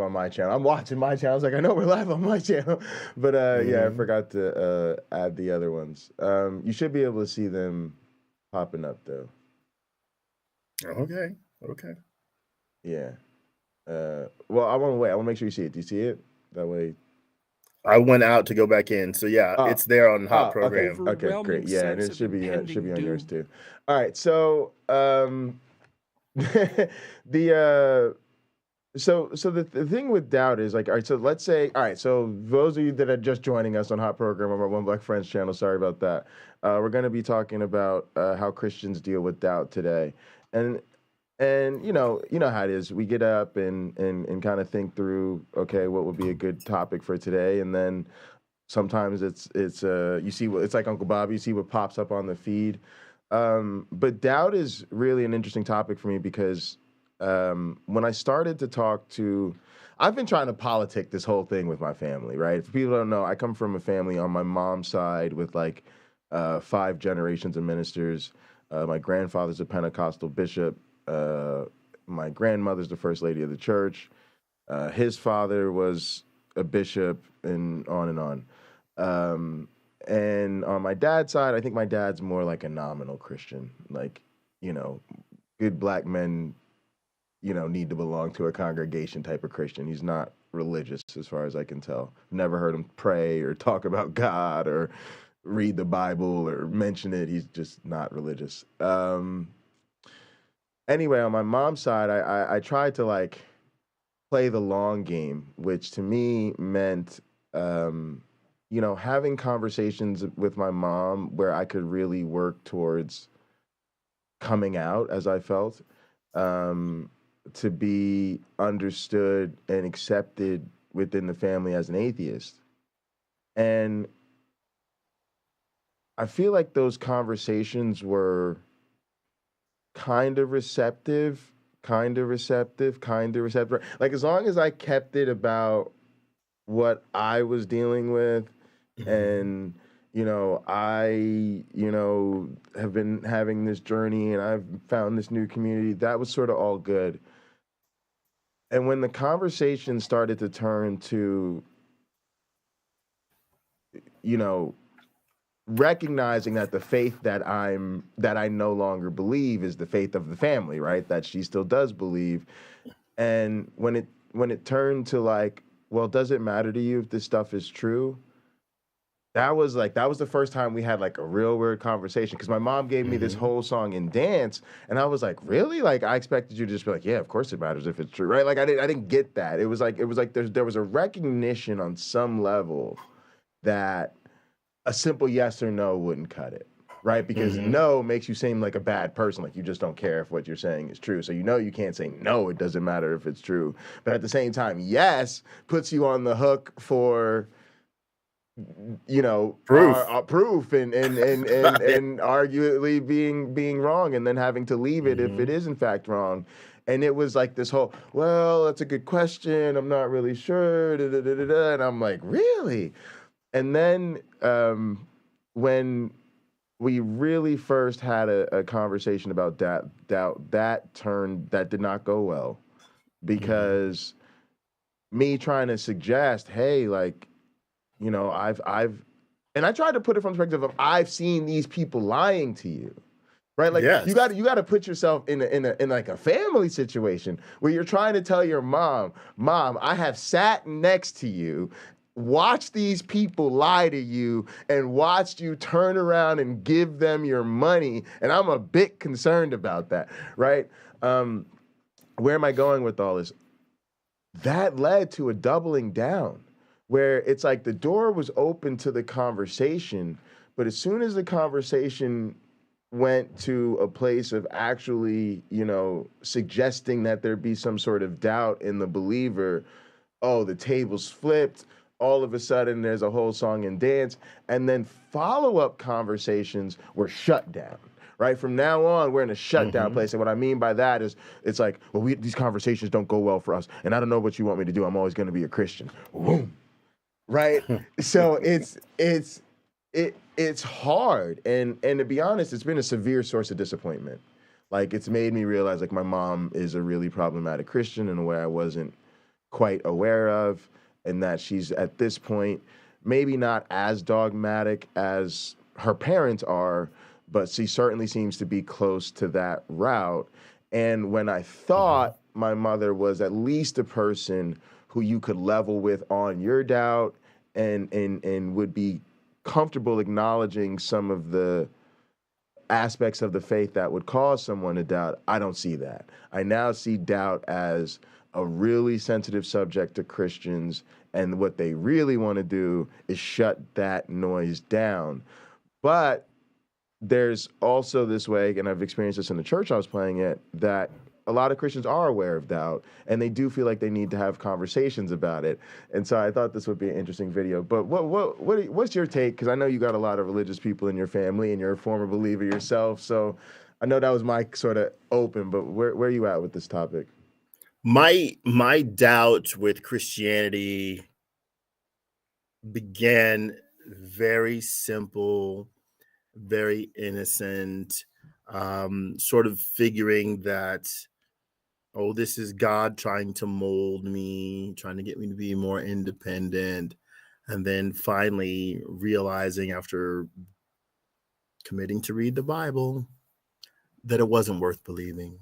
on my channel. I'm watching my channel. I was like, I know we're live on my channel, but yeah, I forgot to add the other ones. You should be able to see them popping up though. Okay. Yeah. Well, I want to wait. I want to make sure you see it. Do you see it? That way. I went out to go back in, so yeah, it's there on Hot Program. Okay, great. Yeah, and it should be on yours too. All right, so the the thing with doubt is like, all right, so let's say, all right, so those of you that are just joining us on Hot Program on our One Black Friends channel, sorry about that. We're going to be talking about how Christians deal with doubt today, and you know how it is. We get up and kind of think through, okay, what would be a good topic for today, and then sometimes it's you see what it's like Uncle Bob. You see what pops up on the feed, but doubt is really an interesting topic for me because when I started to talk to, I've been trying to politic this whole thing with my family, right? For people who don't know, I come from a family on my mom's side with like 5 generations of ministers. My grandfather's a Pentecostal bishop. My grandmother's the first lady of the church. His father was a bishop, and on and on. And on my dad's side, I think my dad's more like a nominal Christian, like, you know, good black men, you know, need to belong to a congregation type of Christian. He's not religious as far as I can tell. Never heard him pray or talk about God or read the Bible or mention it. He's just not religious. Anyway, on my mom's side, I tried to like play the long game, which to me meant, you know, having conversations with my mom where I could really work towards coming out as I felt, to be understood and accepted within the family as an atheist. And I feel like those conversations were kind of receptive. Like as long as I kept it about what I was dealing with, and you know, have been having this journey and I've found this new community, that was sort of all good. And when the conversation started to turn to, you know, recognizing that the faith that I no longer believe is the faith of the family, right? That she still does believe. And when it turned to like, well, does it matter to you if this stuff is true? That was the first time we had like a real weird conversation, because my mom gave me this whole song and dance, and I was like, really? Like I expected you to just be like, yeah, of course it matters if it's true, right? Like I didn't get that. It was like there was a recognition on some level that a simple yes or no wouldn't cut it, right? Because no makes you seem like a bad person, like you just don't care if what you're saying is true. So you know you can't say no, it doesn't matter if it's true. But at the same time, yes puts you on the hook for, you know, proof and arguably being wrong, and then having to leave it if it is in fact wrong. And it was like this whole, well, that's a good question, I'm not really sure, and I'm like, really? And then when we really first had a conversation about doubt, that did not go well, because me trying to suggest, hey, like, you know, and I tried to put it from the perspective of, I've seen these people lying to you, right? Like you got to put yourself in like a family situation where you're trying to tell your mom, I have sat next to you, watched these people lie to you, and watched you turn around and give them your money, and I'm a bit concerned about that, right? Where am I going with all this? That led to a doubling down, where it's like the door was open to the conversation, but as soon as the conversation went to a place of actually, you know, suggesting that there be some sort of doubt in the believer, oh, the tables flipped. All of a sudden, there's a whole song and dance, and then follow-up conversations were shut down. Right, from now on, we're in a shutdown place, and what I mean by that is, it's like, well, these conversations don't go well for us, and I don't know what you want me to do. I'm always going to be a Christian. Boom. Right, so it's hard, and to be honest, it's been a severe source of disappointment. Like, it's made me realize, like, my mom is a really problematic Christian in a way I wasn't quite aware of, and that she's at this point maybe not as dogmatic as her parents are, but she certainly seems to be close to that route. And when I thought my mother was at least a person who you could level with on your doubt and would be comfortable acknowledging some of the aspects of the faith that would cause someone to doubt, I don't see that. I now see doubt as a really sensitive subject to Christians, and what they really want to do is shut that noise down. But there's also this way, and I've experienced this in the church I was playing at, that a lot of Christians are aware of doubt, and they do feel like they need to have conversations about it. And so I thought this would be an interesting video. But what's your take? Because I know you got a lot of religious people in your family, and you're a former believer yourself. So I know that was my sort of open, but where are you at with this topic? My doubt with Christianity began very simple, very innocent, sort of figuring that, oh, this is God trying to mold me, trying to get me to be more independent. And then finally realizing after committing to read the Bible that it wasn't worth believing.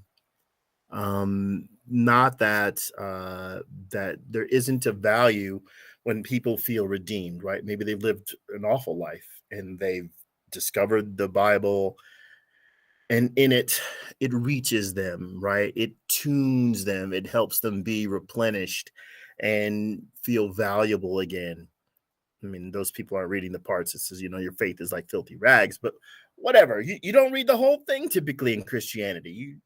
Not that that there isn't a value when people feel redeemed, right? Maybe they've lived an awful life and they've discovered the Bible, and in it reaches them, right? It tunes them, it helps them be replenished and feel valuable again. I mean, those people aren't reading the parts that says, your faith is like filthy rags, but whatever. You don't read the whole thing typically in Christianity. You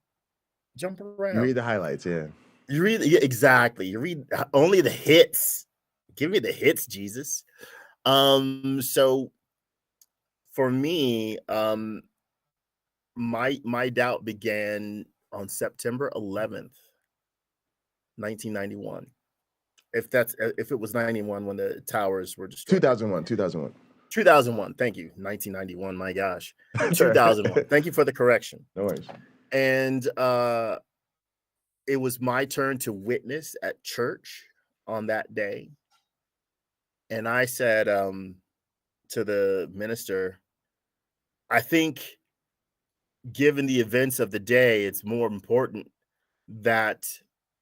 jump around. You read the highlights, yeah. You read, exactly. You read only the hits. Give me the hits, Jesus. So for me, my doubt began on September 11th, 1991. If it was 91 when the towers were destroyed. 2001. Thank you. 1991. My gosh. 2001. Thank you for the correction. No worries. And it was my turn to witness at church on that day. And I said to the minister, I think given the events of the day, it's more important that,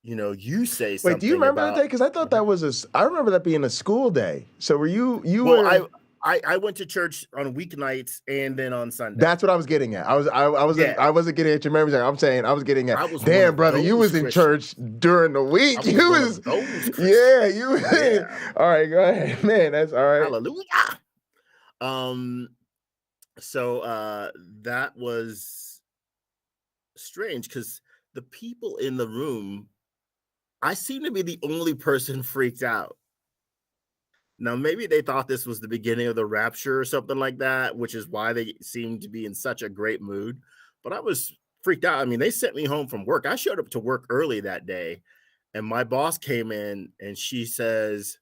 you say something. Wait, do you remember that day? Because I thought that was I remember that being a school day. So were you well, I went to church on weeknights and then on Sunday. That's what I was getting at. I wasn't getting at your memories. I'm saying I was getting at. Damn, brother, you was in church during the week. You was yeah. All right, go ahead, man. That's all right. Hallelujah. So that was strange because the people in the room, I seem to be the only person freaked out. Now, maybe they thought this was the beginning of the rapture or something like that, which is why they seemed to be in such a great mood. But I was freaked out. I mean, they sent me home from work. I showed up to work early that day, and my boss came in and she says,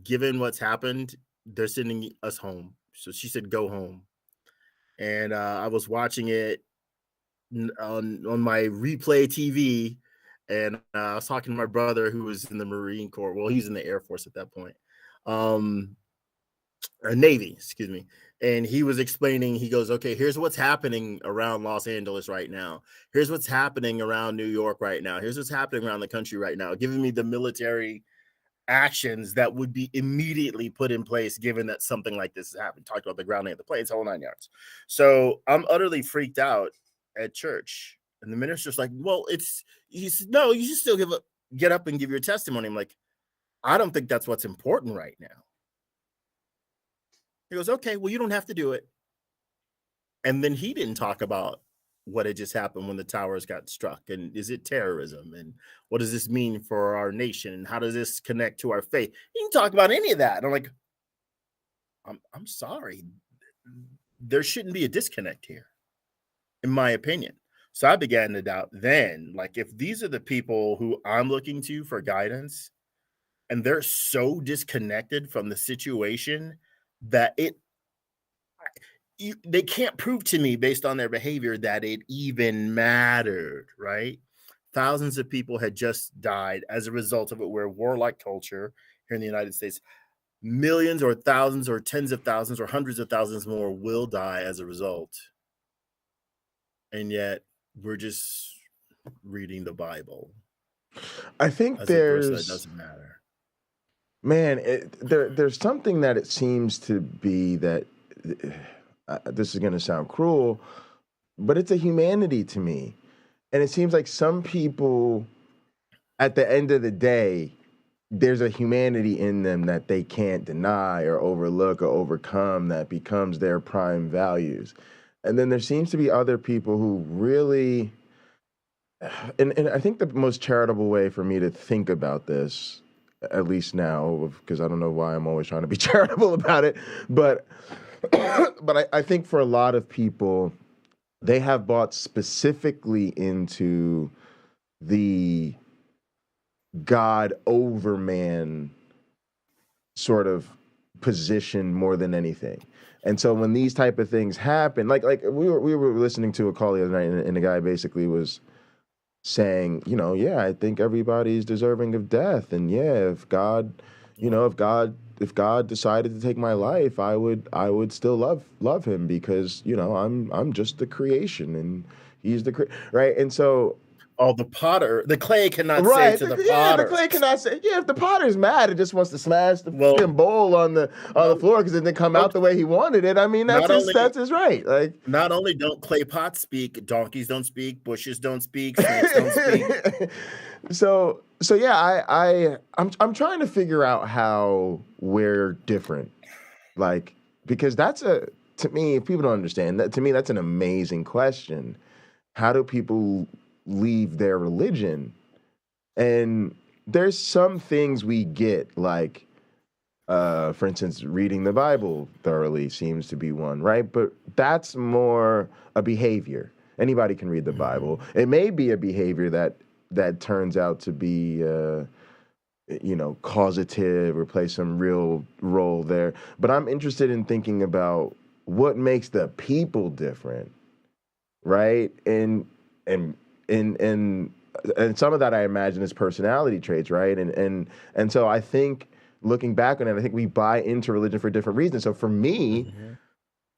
given what's happened, they're sending us home. So she said, go home. And I was watching it on my replay TV. And I was talking to my brother who was in the Marine Corps. Well, he's in the Air Force at that point. Navy, excuse me. And he was explaining, he goes, okay, here's what's happening around Los Angeles right now. Here's what's happening around New York right now. Here's what's happening around the country right now, giving me the military actions that would be immediately put in place given that something like this has happened. Talked about the grounding of the planes, whole 9 yards. So I'm utterly freaked out at church. And the minister's like, well, he said, no, you should still get up and give your testimony. I'm like, I don't think that's what's important right now. He goes, okay, well, you don't have to do it. And then he didn't talk about what had just happened when the towers got struck. And is it terrorism? And what does this mean for our nation? And how does this connect to our faith? He didn't talk about any of that. And I'm like, I'm sorry. There shouldn't be a disconnect here, in my opinion. So I began to doubt then, like, if these are the people who I'm looking to for guidance and they're so disconnected from the situation that they can't prove to me based on their behavior that it even mattered, right? thousands of people had just died as a result of it. We're a warlike culture here in the United States. Millions or thousands or tens of thousands or hundreds of thousands more will die as a result. And yet we're just reading the Bible. I think as a person, it doesn't matter. Man, there's something that it seems to be that this is going to sound cruel, but it's a humanity to me. And it seems like some people, at the end of the day, there's a humanity in them that they can't deny or overlook or overcome that becomes their prime values. And then there seems to be other people who really, and I think the most charitable way for me to think about this, at least now, because I don't know why I'm always trying to be charitable about it, but I think for a lot of people, they have bought specifically into the God over man sort of position more than anything. And so when these type of things happen, like we were listening to a call the other night, and the guy basically was saying, yeah, I think everybody's deserving of death, and yeah, if God decided to take my life, I would still love him because I'm just the creation and he's the right. And so the clay cannot say to the potter. Yeah, the clay cannot say. Yeah, if the potter's mad and just wants to smash the fucking bowl on the floor because it didn't come out the way he wanted it. I mean, that's his right. Like, not only don't clay pots speak, donkeys don't speak, bushes don't speak, snakes don't speak. So yeah, I'm trying to figure out how we're different, like, because to me, if people don't understand that, to me that's an amazing question. How do people leave their religion? And there's some things we get, like, for instance, reading the Bible thoroughly seems to be one, right? But that's more a behavior. Anybody can read the Bible. It may be a behavior that turns out to be, causative or play some real role there. But I'm interested in thinking about what makes the people different, right? And some of that I imagine is personality traits, right? And so I think looking back on it, I think we buy into religion for different reasons. So for me,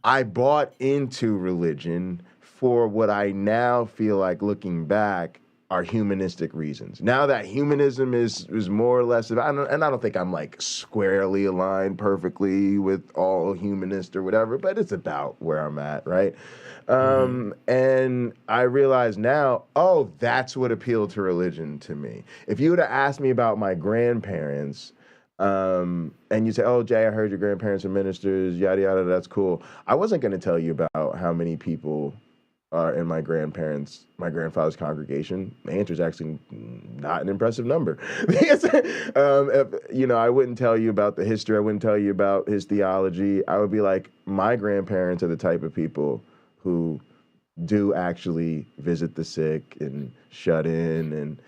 I bought into religion for what I now feel like, looking back, are humanistic reasons. Now that humanism is more or less about, and I don't think I'm like squarely aligned perfectly with all humanists or whatever, but it's about where I'm at, right? And I realize now, that's what appealed to religion to me. If you would have asked me about my grandparents, and you say, "Oh, Jay, I heard your grandparents are ministers, yada yada, that's cool," I wasn't going to tell you about how many people are in my grandfather's congregation. The answer is actually not an impressive number. I wouldn't tell you about the history. I wouldn't tell you about his theology. I would be like, my grandparents are the type of people who do actually visit the sick and shut in and,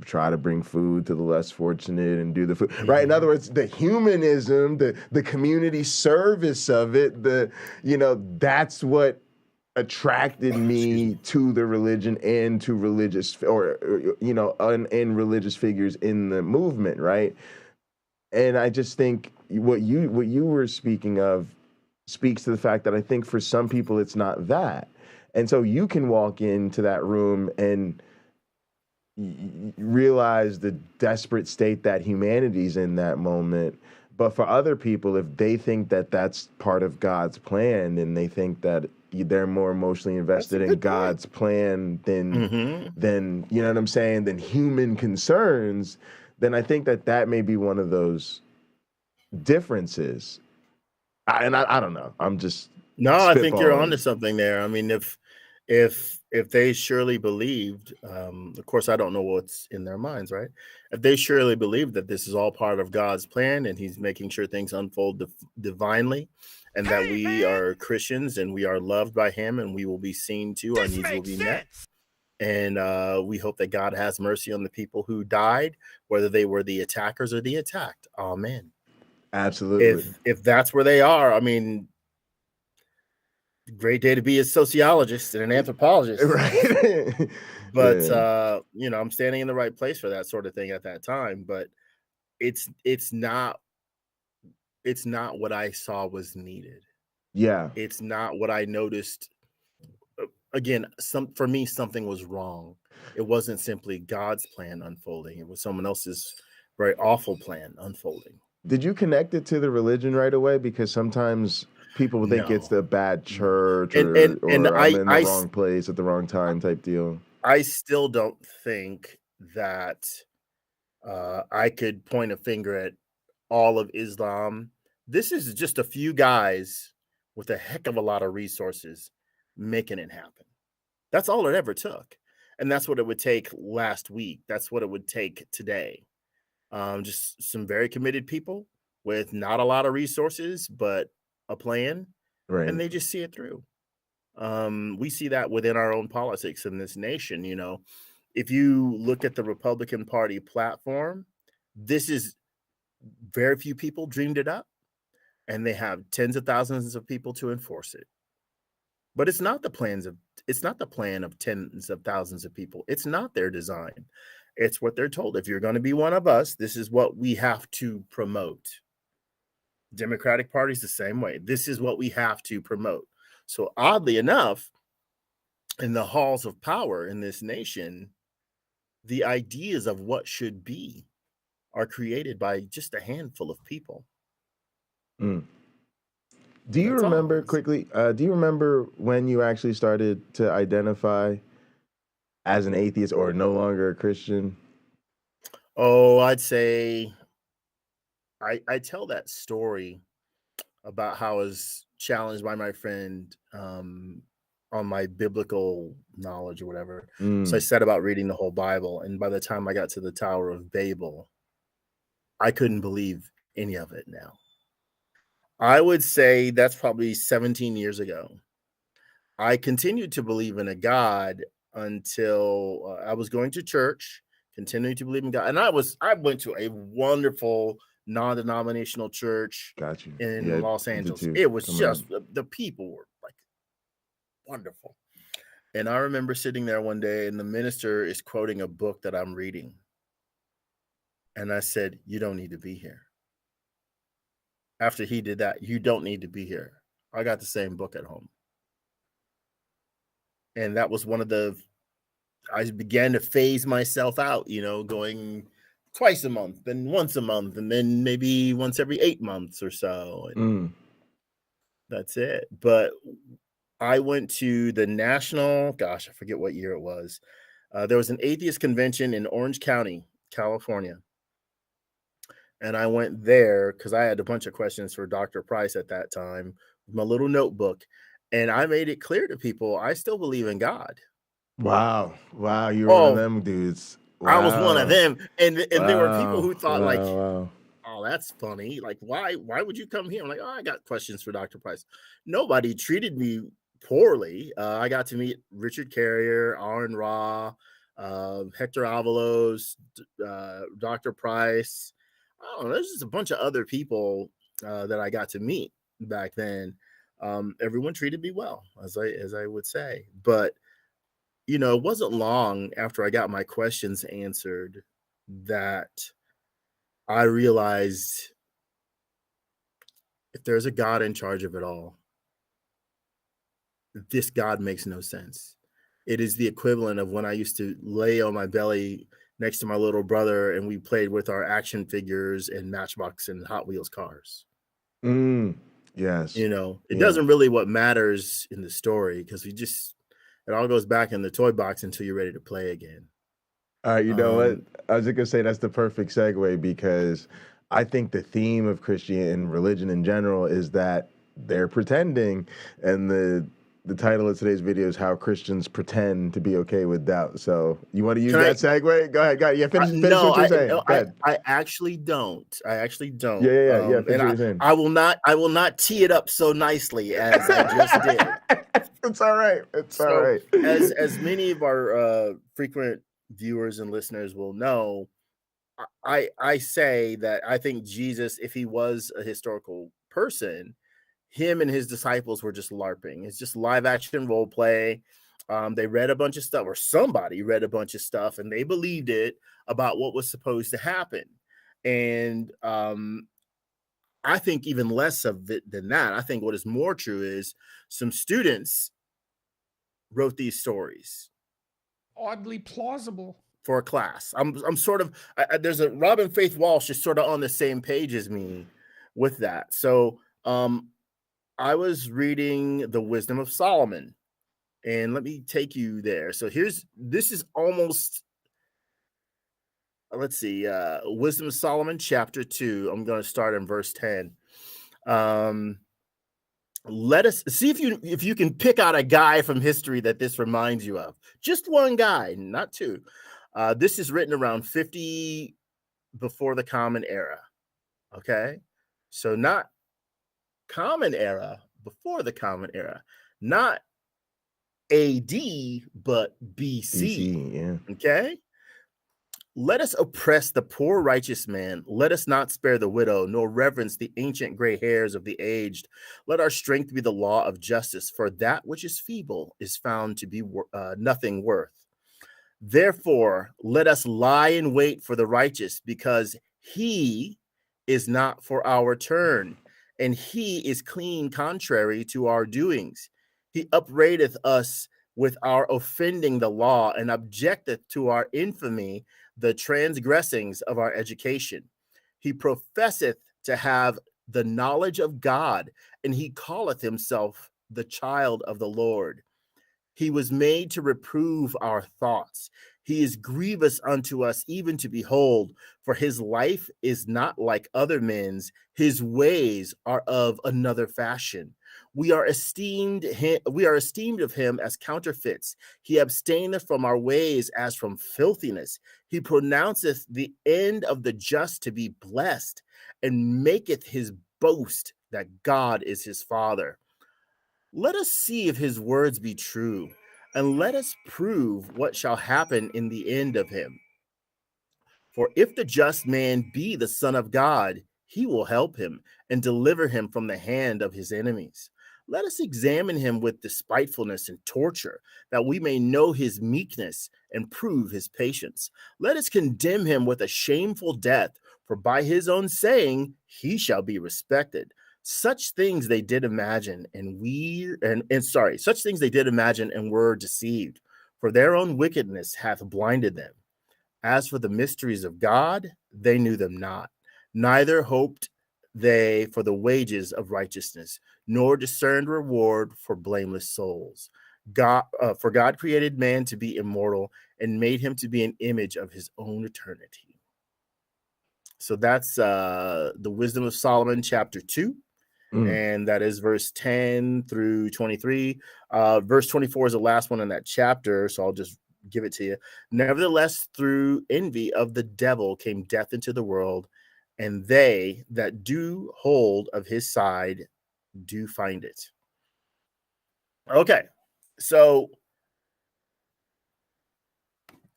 try to bring food to the less fortunate and do the food, right? In other words, the humanism, the community service of it, that's what attracted me to the religion and to religious and religious figures in the movement, right? And I just think what you were speaking of speaks to the fact that I think for some people it's not that. And so you can walk into that room and realize the desperate state that humanity's in that moment. But for other people, if they think that that's part of God's plan and they think that they're more emotionally invested in God's plan than you know what I'm saying, than human concerns, then I think that may be one of those differences. I don't know. I'm just I think you're onto something there. I mean, if they surely believed, of course, I don't know what's in their minds, right? If they surely believe that this is all part of God's plan and he's making sure things unfold divinely, and that we are Christians and we are loved by him and we will be seen to, our needs will be met. And we hope that God has mercy on the people who died, whether they were the attackers or the attacked. Amen. Absolutely. If that's where they are, I mean, Great day to be a sociologist and an anthropologist. Right. But Yeah. I'm standing in the right place for that sort of thing at that time. But it's not what I saw was needed. Yeah. It's not what I noticed. Again, for me, something was wrong. It wasn't simply God's plan unfolding. It was someone else's very awful plan unfolding. Did you connect it to the religion right away? Because sometimes people will think it's No, the bad no. church And or I'm in the wrong place at the wrong time type deal. I still don't think that I could point a finger at all of Islam. This is just a few guys with a heck of a lot of resources making it happen. That's all it ever took. And that's what it would take last week. That's what it would take today. Just some very committed people with not a lot of resources, but a plan, Right. and they just see it through. We see that within our own politics in this nation. If you look at the Republican Party platform, this is very few people dreamed it up, and they have tens of thousands of people to enforce it. But it's not the plan of tens of thousands of people. It's not their design. It's what they're told. If you're going to be one of us, this is what we have to promote. Democratic Party's the same way. This is what we have to promote. So oddly enough, in the halls of power in this nation, the ideas of what should be are created by just a handful of people. Mm. Do you That's all it remember is. quickly? Do you remember when you actually started to identify as an atheist or no longer a Christian? Oh, I'd say I tell that story about how I was challenged by my friend on my biblical knowledge or whatever. So I set about reading the whole Bible, and by the time I got to the Tower of Babel, I couldn't believe any of it now. I would say that's probably 17 years ago. I continued to believe in a God until I was going to church, continuing to believe in God. And I went to a wonderful non-denominational church Got you. in Yeah, Los did Angeles. too. It was Coming up. just the people were like wonderful. And I remember sitting there one day and the minister is quoting a book that I'm reading. And I said, "You don't need to be here." After he did that, "You don't need to be here." I got the same book at home. And that was I began to phase myself out, going twice a month, then once a month, and then maybe once every 8 months or so. And that's it. But I went to the national, I forget what year it was. There was an atheist convention in Orange County, California. And I went there because I had a bunch of questions for Dr. Price at that time, with my little notebook. And I made it clear to people, I still believe in God. Wow. Wow. You were one of Oh, them dudes. I was one of Wow. them. And there were people Wow. who thought like, Wow. "Oh, that's funny. Like, why would you come here?" I'm like, "Oh, I got questions for Dr. Price." Nobody treated me poorly. I got to meet Richard Carrier, Aaron Ra, Hector Avalos, Dr. Price. I don't know. There's just a bunch of other people that I got to meet back then. Everyone treated me well, as I would say. But it wasn't long after I got my questions answered that I realized if there's a God in charge of it all, this God makes no sense. It is the equivalent of when I used to lay on my belly next to my little brother and we played with our action figures and Matchbox and Hot Wheels cars. Yes. It doesn't really what matters in the story because it all goes back in the toy box until you're ready to play again. All right, you know what? I was just gonna say that's the perfect segue because I think the theme of Christianity and religion in general is that they're pretending, and the title of today's video is how Christians pretend to be okay with doubt. So you want to use that segue? Go ahead. Yeah, finish what you're saying. No, Go ahead. I actually don't. Yeah. And Finish what you're saying. I will not tee it up so nicely as I just did. It's all right. It's all right. As many of our frequent viewers and listeners will know, I say that I think Jesus, if he was a historical person, him and his disciples were just LARPing. It's just live action role play. They read a bunch of stuff, or somebody read a bunch of stuff, and they believed it about what was supposed to happen. And I think even less of it than that. I think what is more true is some students wrote these stories. Oddly plausible. For a class. I'm sort of, there's a Robin Faith Walsh is sort of on the same page as me with that. So I was reading The Wisdom of Solomon, and let me take you there. So this is almost, let's see, Wisdom of Solomon, chapter 2. I'm going to start in verse 10. Let us see if you can pick out a guy from history that this reminds you of. Just one guy, not two. This is written around 50 before the Common Era. Okay, so not Common Era, before the Common Era, not AD, but BC. Yeah. Okay. Let us oppress the poor righteous man. Let us not spare the widow, nor reverence the ancient gray hairs of the aged. Let our strength be the law of justice, for that which is feeble is found to be nothing worth. Therefore, let us lie in wait for the righteous, because he is not for our turn, and he is clean contrary to our doings. He upbraideth us with our offending the law, and objecteth to our infamy the transgressings of our education. He professeth to have the knowledge of God, and he calleth himself the child of the Lord. He was made to reprove our thoughts. He is grievous unto us, even to behold, for his life is not like other men's. His ways are of another fashion. We are esteemed of him as counterfeits. He abstaineth from our ways as from filthiness. He pronounceth the end of the just to be blessed, and maketh his boast that God is his father. Let us see if his words be true, and let us prove what shall happen in the end of him. For if the just man be the Son of God, he will help him and deliver him from the hand of his enemies. Let us examine him with despitefulness and torture, that we may know his meekness and prove his patience. Let us condemn him with a shameful death, for by his own saying he shall be respected. Such things they did imagine, such things they did imagine and were deceived, for their own wickedness hath blinded them. As for the mysteries of God, they knew them not, neither hoped they for the wages of righteousness, nor discerned reward for blameless souls. For God created man to be immortal and made him to be an image of his own eternity. So that's the Wisdom of Solomon, chapter 2. And that is verse 10 through 23. Verse 24 is the last one in that chapter, so I'll just give it to you. Nevertheless, through envy of the devil came death into the world, and they that do hold of his side do find it. Okay, so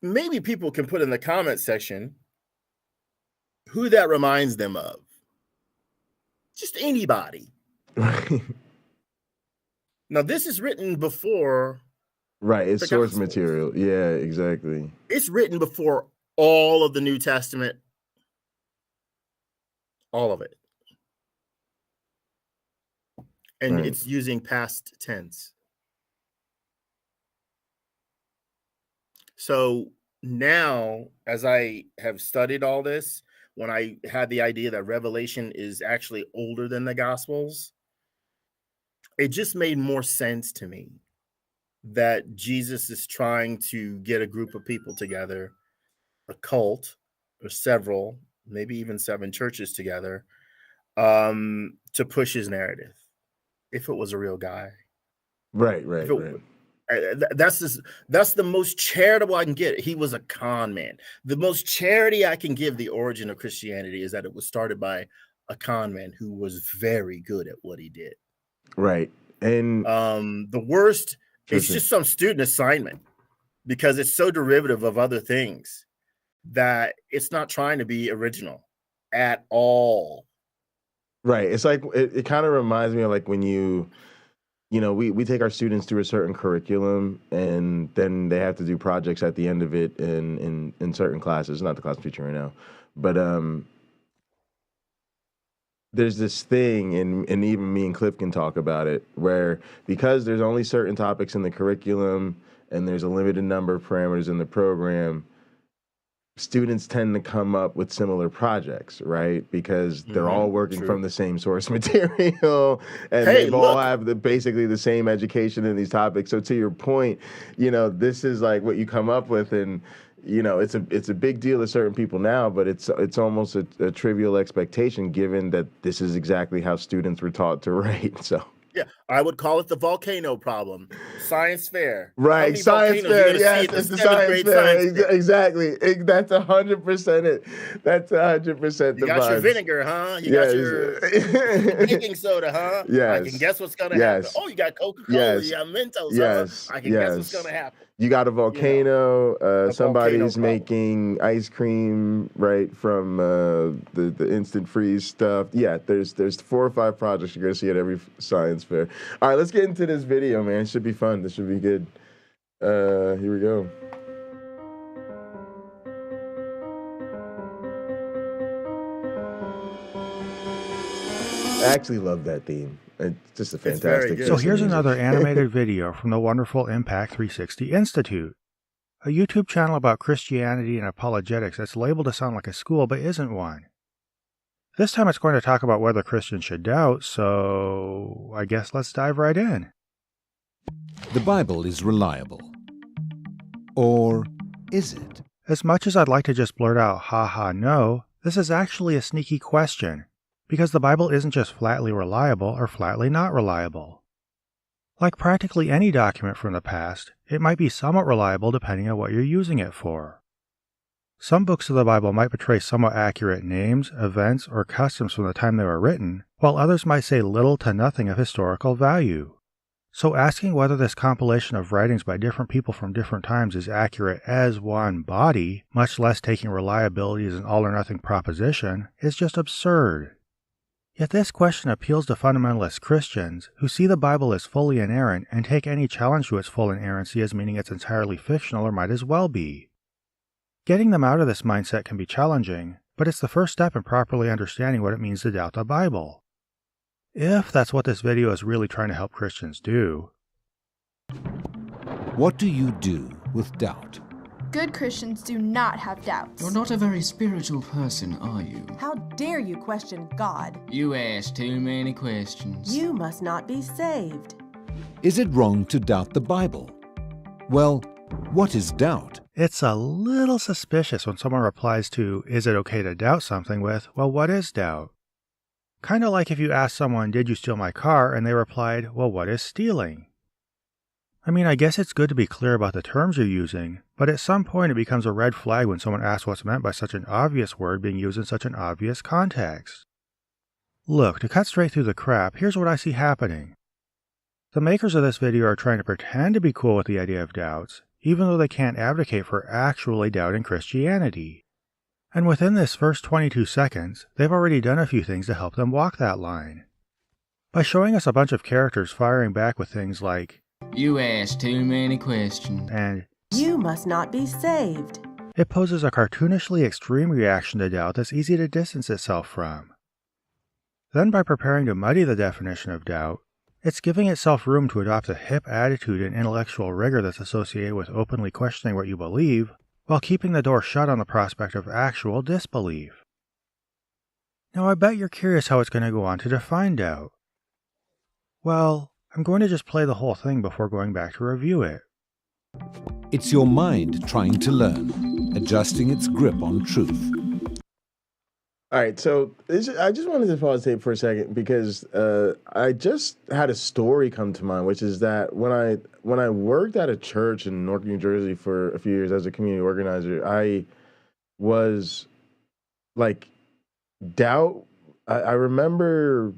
maybe people can put in the comment section who that reminds them of. Just anybody. Now, this is written before. Right, it's source material. Yeah, exactly. It's written before all of the New Testament. All of it. And right. It's using past tense. So now, as I have studied all this, when I had the idea that Revelation is actually older than the Gospels, it just made more sense to me that Jesus is trying to get a group of people together, a cult, or several, maybe even 7 churches together, to push his narrative. If it was a real guy. Right. That's the most charitable I can get. He was a con man. The most charity I can give the origin of Christianity is that it was started by a con man who was very good at what he did. Right. And the worst, it's just some student assignment, because it's so derivative of other things that it's not trying to be original at all. Right. It's like it kind of reminds me of like when we take our students through a certain curriculum and then they have to do projects at the end of it in certain classes. Not the class I'm teaching right now, but there's this thing, and even me and Cliff can talk about it, where because there's only certain topics in the curriculum and there's a limited number of parameters in the program, students tend to come up with similar projects, right? Because they're all working true. from the same source material, and Hey, they've all look. have basically the same education in these topics. So to your point, this is like what you come up with, and it's a big deal to certain people now, but it's almost a trivial expectation given that this is exactly how students were taught to write. So. Yeah, I would call it the volcano problem. Science fair. How Right, many science volcanoes are you fair. gonna see Yes, at the it's the 7th science grade fair. science fair? Exactly. That's 100% it. That's 100% the You got your vibes. vinegar, huh? You Yes. got your baking soda, huh? I can Yes. guess what's gonna happen. Yes. Oh, you got Coca-Cola, Yes. you got Mentos, Yes. huh? I can guess what's gonna happen. You got a volcano. volcano Somebody's problem. making ice cream, right, from the instant freeze stuff. Yeah, there's 4 or 5 projects you're gonna see at every science fair. All right, let's get into this video, man. It should be fun. This should be good. Here we go. I actually love that theme. It's just a fantastic. good. So piece of here's music. another animated video from the wonderful Impact 360 Institute, a YouTube channel about Christianity and apologetics that's labeled to sound like a school but isn't one. This time it's going to talk about whether Christians should doubt, so I guess let's dive right in. The Bible is reliable. Or is it? As much as I'd like to just blurt out, ha no, this is actually a sneaky question, because the Bible isn't just flatly reliable or flatly not reliable. Like practically any document from the past, it might be somewhat reliable depending on what you're using it for. Some books of the Bible might portray somewhat accurate names, events, or customs from the time they were written, while others might say little to nothing of historical value. So asking whether this compilation of writings by different people from different times is accurate as one body, much less taking reliability as an all-or-nothing proposition, is just absurd. Yet this question appeals to fundamentalist Christians who see the Bible as fully inerrant and take any challenge to its full inerrancy as meaning it's entirely fictional or might as well be. Getting them out of this mindset can be challenging, but it's the first step in properly understanding what it means to doubt the Bible. If that's what this video is really trying to help Christians do. What do you do with doubt? Good Christians do not have doubts. You're not a very spiritual person, are you? How dare you question God? You ask too many questions. You must not be saved. Is it wrong to doubt the Bible? Well, what is doubt? It's a little suspicious when someone replies to, is it okay to doubt something with, well, what is doubt? Kind of like if you asked someone, did you steal my car? And they replied, well, what is stealing? I mean, I guess it's good to be clear about the terms you're using, but at some point it becomes a red flag when someone asks what's meant by such an obvious word being used in such an obvious context. Look, to cut straight through the crap, here's what I see happening. The makers of this video are trying to pretend to be cool with the idea of doubts, even though they can't advocate for actually doubting Christianity. And within this first 22 seconds, they've already done a few things to help them walk that line. By showing us a bunch of characters firing back with things like, You ask too many questions. and You must not be saved. it poses a cartoonishly extreme reaction to doubt that's easy to distance itself from. Then by preparing to muddy the definition of doubt, it's giving itself room to adopt a hip attitude and intellectual rigor that's associated with openly questioning what you believe, while keeping the door shut on the prospect of actual disbelief. Now I bet you're curious how it's going to go on to define doubt. Well, I'm going to just play the whole thing before going back to review it. It's your mind trying to learn, adjusting its grip on truth. All right, so I just wanted to pause tape for a second because I just had a story come to mind, which is that when I worked at a church in Newark, New Jersey for a few years as a community organizer, I was like doubt. I remember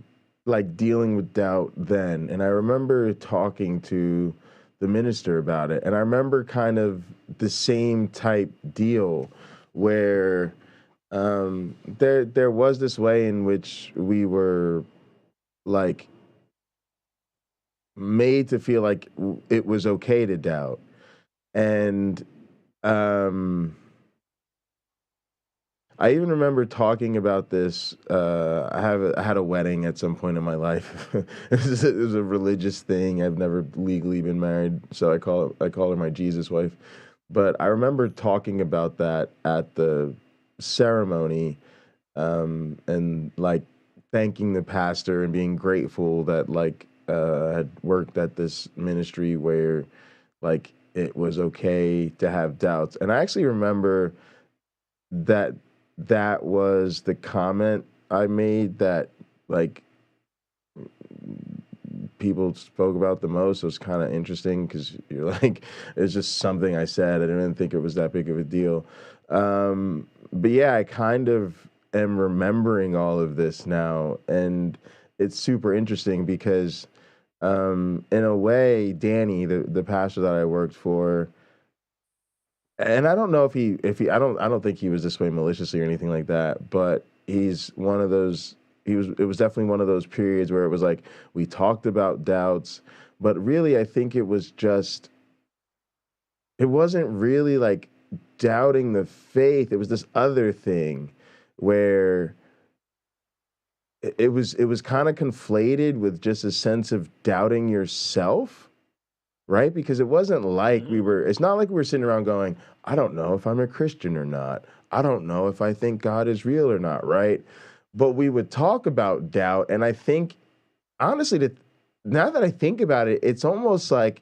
like dealing with doubt then, and I remember talking to the minister about it, and I remember kind of the same type deal where there was this way in which we were like made to feel like it was okay to doubt. And I even remember talking about this. I had a wedding at some point in my life. It was a religious thing. I've never legally been married, so I call her my Jesus wife. But I remember talking about that at the ceremony, and like thanking the pastor and being grateful that like had worked at this ministry where like it was okay to have doubts. And I actually remember that was the comment I made that like people spoke about the most. So it's kind of interesting because you're like, it's just something I said. I didn't think it was that big of a deal. But yeah, I kind of am remembering all of this now, and it's super interesting because in a way, Danny, the pastor that I worked for, and I don't know if he I don't think he was this way maliciously or anything like that, but he's one of those. It was definitely one of those periods where it was like we talked about doubts, but really I think it wasn't really like doubting the faith. It was this other thing where it was kind of conflated with just a sense of doubting yourself. Right? Because it wasn't like it's not like we were sitting around going, I don't know if I'm a Christian or not. I don't know if I think God is real or not, right? But we would talk about doubt. And I think, honestly, now that I think about it, it's almost like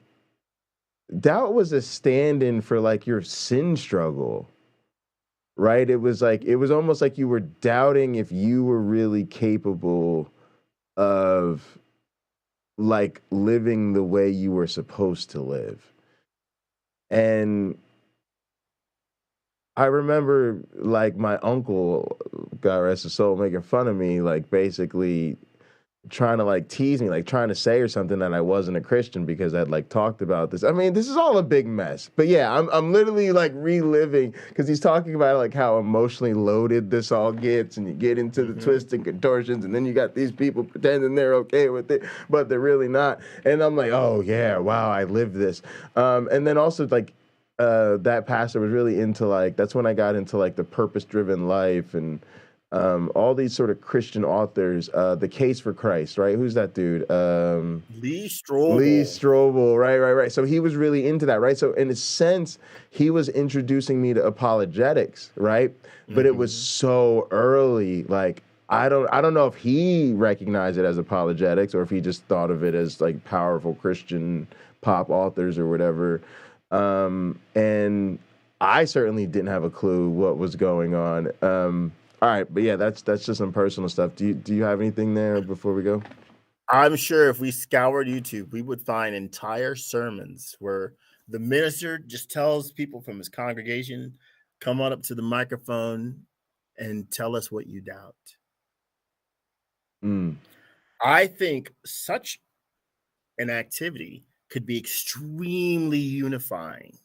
doubt was a stand-in for like your sin struggle, right? It was almost like you were doubting if you were really capable of like living the way you were supposed to live. And I remember like my uncle, God rest his soul, making fun of me, like basically trying to like tease me, like trying to say or something that I wasn't a Christian because I'd like talked about this. I mean, this is all a big mess. But yeah, I'm literally like reliving because he's talking about like how emotionally loaded this all gets, and you get into the twists and contortions, and then you got these people pretending they're okay with it, but they're really not. And I'm like, oh yeah, wow, I lived this. And then also like that pastor was really into like, that's when I got into like the purpose-driven life and all these sort of Christian authors, The Case for Christ, right? Who's that dude? Lee Strobel. Lee Strobel, right. So he was really into that, right? So in a sense, he was introducing me to apologetics, right? But it was so early, like I don't know if he recognized it as apologetics or if he just thought of it as like powerful Christian pop authors or whatever. And I certainly didn't have a clue what was going on. All right, but yeah, that's just some personal stuff. Do you have anything there before we go? I'm sure if we scoured YouTube, we would find entire sermons where the minister just tells people from his congregation, come on up to the microphone and tell us what you doubt. I think such an activity could be extremely unifying.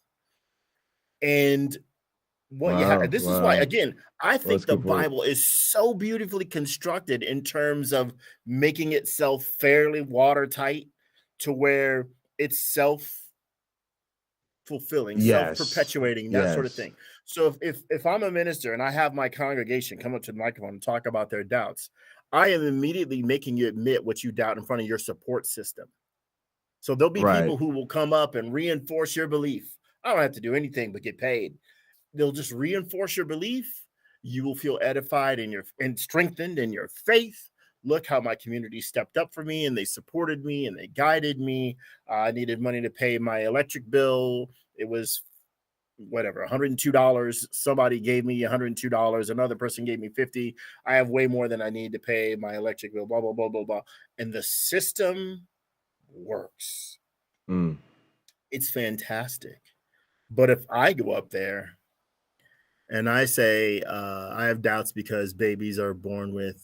And what you have, this is why, again, I think the Bible is so beautifully constructed in terms of making itself fairly watertight to where it's self-fulfilling, self-perpetuating, that sort of thing. So if I'm a minister and I have my congregation come up to the microphone and talk about their doubts, I am immediately making you admit what you doubt in front of your support system. So there'll be people who will come up and reinforce your belief. I don't have to do anything but get paid. They'll just reinforce your belief. You will feel edified and strengthened in your faith. Look how my community stepped up for me and they supported me and they guided me. I needed money to pay my electric bill. It was whatever, $102. Somebody gave me $102. Another person gave me $50. I have way more than I need to pay my electric bill, blah, blah, blah, blah, blah. And the system works. It's fantastic. But if I go up there and I say, I have doubts because babies are born with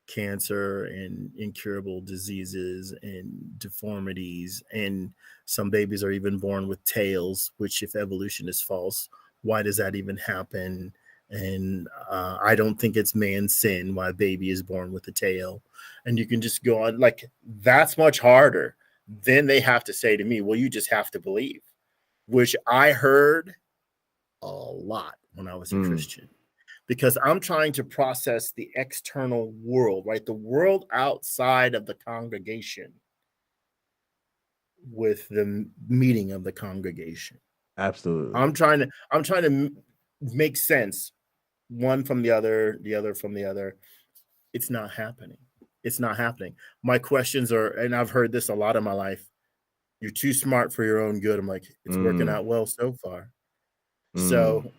cancer and incurable diseases and deformities, and some babies are even born with tails, which if evolution is false, why does that even happen? And I don't think it's man's sin why a baby is born with a tail. And you can just go on like that's much harder. Then they have to say to me, well, you just have to believe, which I heard a lot when I was a Christian, because I'm trying to process the external world, right? The world outside of the congregation with the meeting of the congregation. Absolutely. I'm trying to make sense, one from the other from the other. It's not happening. It's not happening. My questions are, and I've heard this a lot in my life, you're too smart for your own good. I'm like, it's working out well so far. So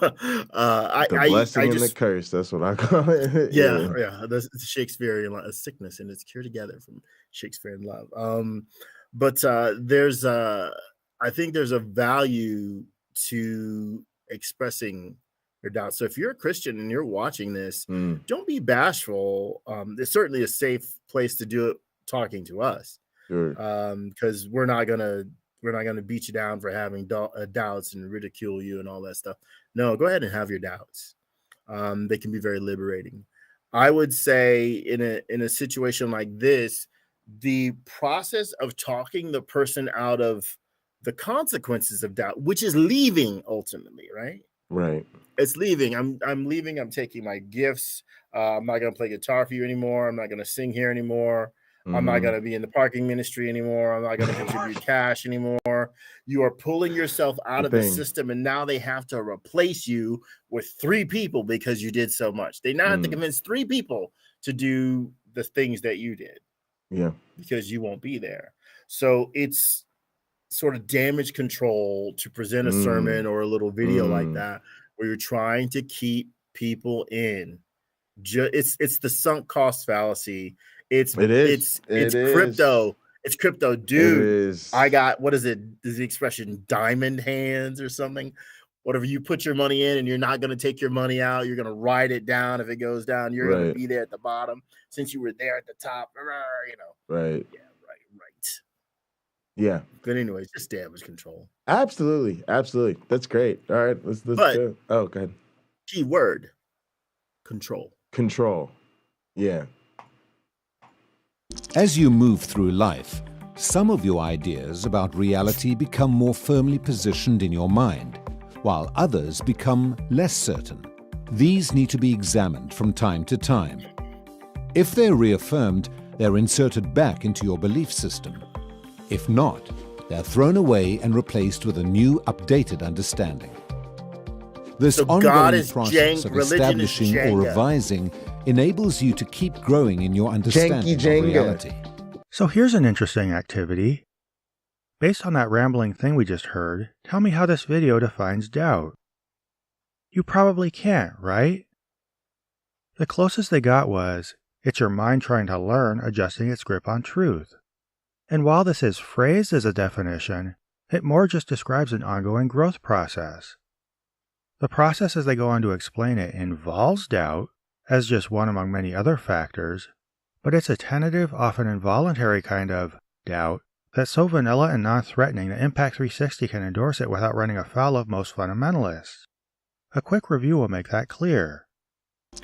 the blessing and the curse, that's what I call it. Yeah. That's Shakespearean sickness and it's cured together from Shakespearean love. But there's I think there's a value to expressing your doubts. So if you're a Christian and you're watching this, don't be bashful. It's certainly a safe place to do it talking to us. Sure. Because we're not gonna beat you down for having doubts and ridicule you and all that stuff. No, go ahead and have your doubts. They can be very liberating. I would say in a situation like this, the process of talking the person out of the consequences of doubt, which is leaving ultimately, right? Right. It's leaving. I'm leaving. I'm taking my gifts. I'm not going to play guitar for you anymore. I'm not going to sing here anymore. I'm not going to be in the parking ministry anymore. I'm not going to contribute cash anymore. You are pulling yourself out of the system, and now they have to replace you with 3 people because you did so much. They now have to convince 3 people to do the things that you did. Yeah. Because you won't be there. So it's sort of damage control to present a sermon or a little video like that, where you're trying to keep people in. It's the sunk cost fallacy. It's crypto. It's crypto, dude. I got, what is it? Is the expression diamond hands or something? Whatever, you put your money in and you're not going to take your money out. You're going to ride it down. If it goes down, you're going to be there at the bottom since you were there at the top, you know. Right. Yeah, right. Yeah. But anyways, just damage control. Absolutely. That's great. All right. Let's go. Oh, go ahead. Key word, control. Control. Yeah. As you move through life, some of your ideas about reality become more firmly positioned in your mind, while others become less certain. These need to be examined from time to time. If they're reaffirmed, they're inserted back into your belief system. If not, they're thrown away and replaced with a new, updated understanding. This ongoing process of establishing or revising enables you to keep growing in your understanding of reality. So here's an interesting activity. Based on that rambling thing we just heard, tell me how this video defines doubt. You probably can't, right? The closest they got was, it's your mind trying to learn, adjusting its grip on truth. And while this is phrased as a definition, it more just describes an ongoing growth process. The process, as they go on to explain it, involves doubt, as just one among many other factors, but it's a tentative, often involuntary kind of doubt that's so vanilla and non-threatening that Impact 360 can endorse it without running afoul of most fundamentalists. A quick review will make that clear.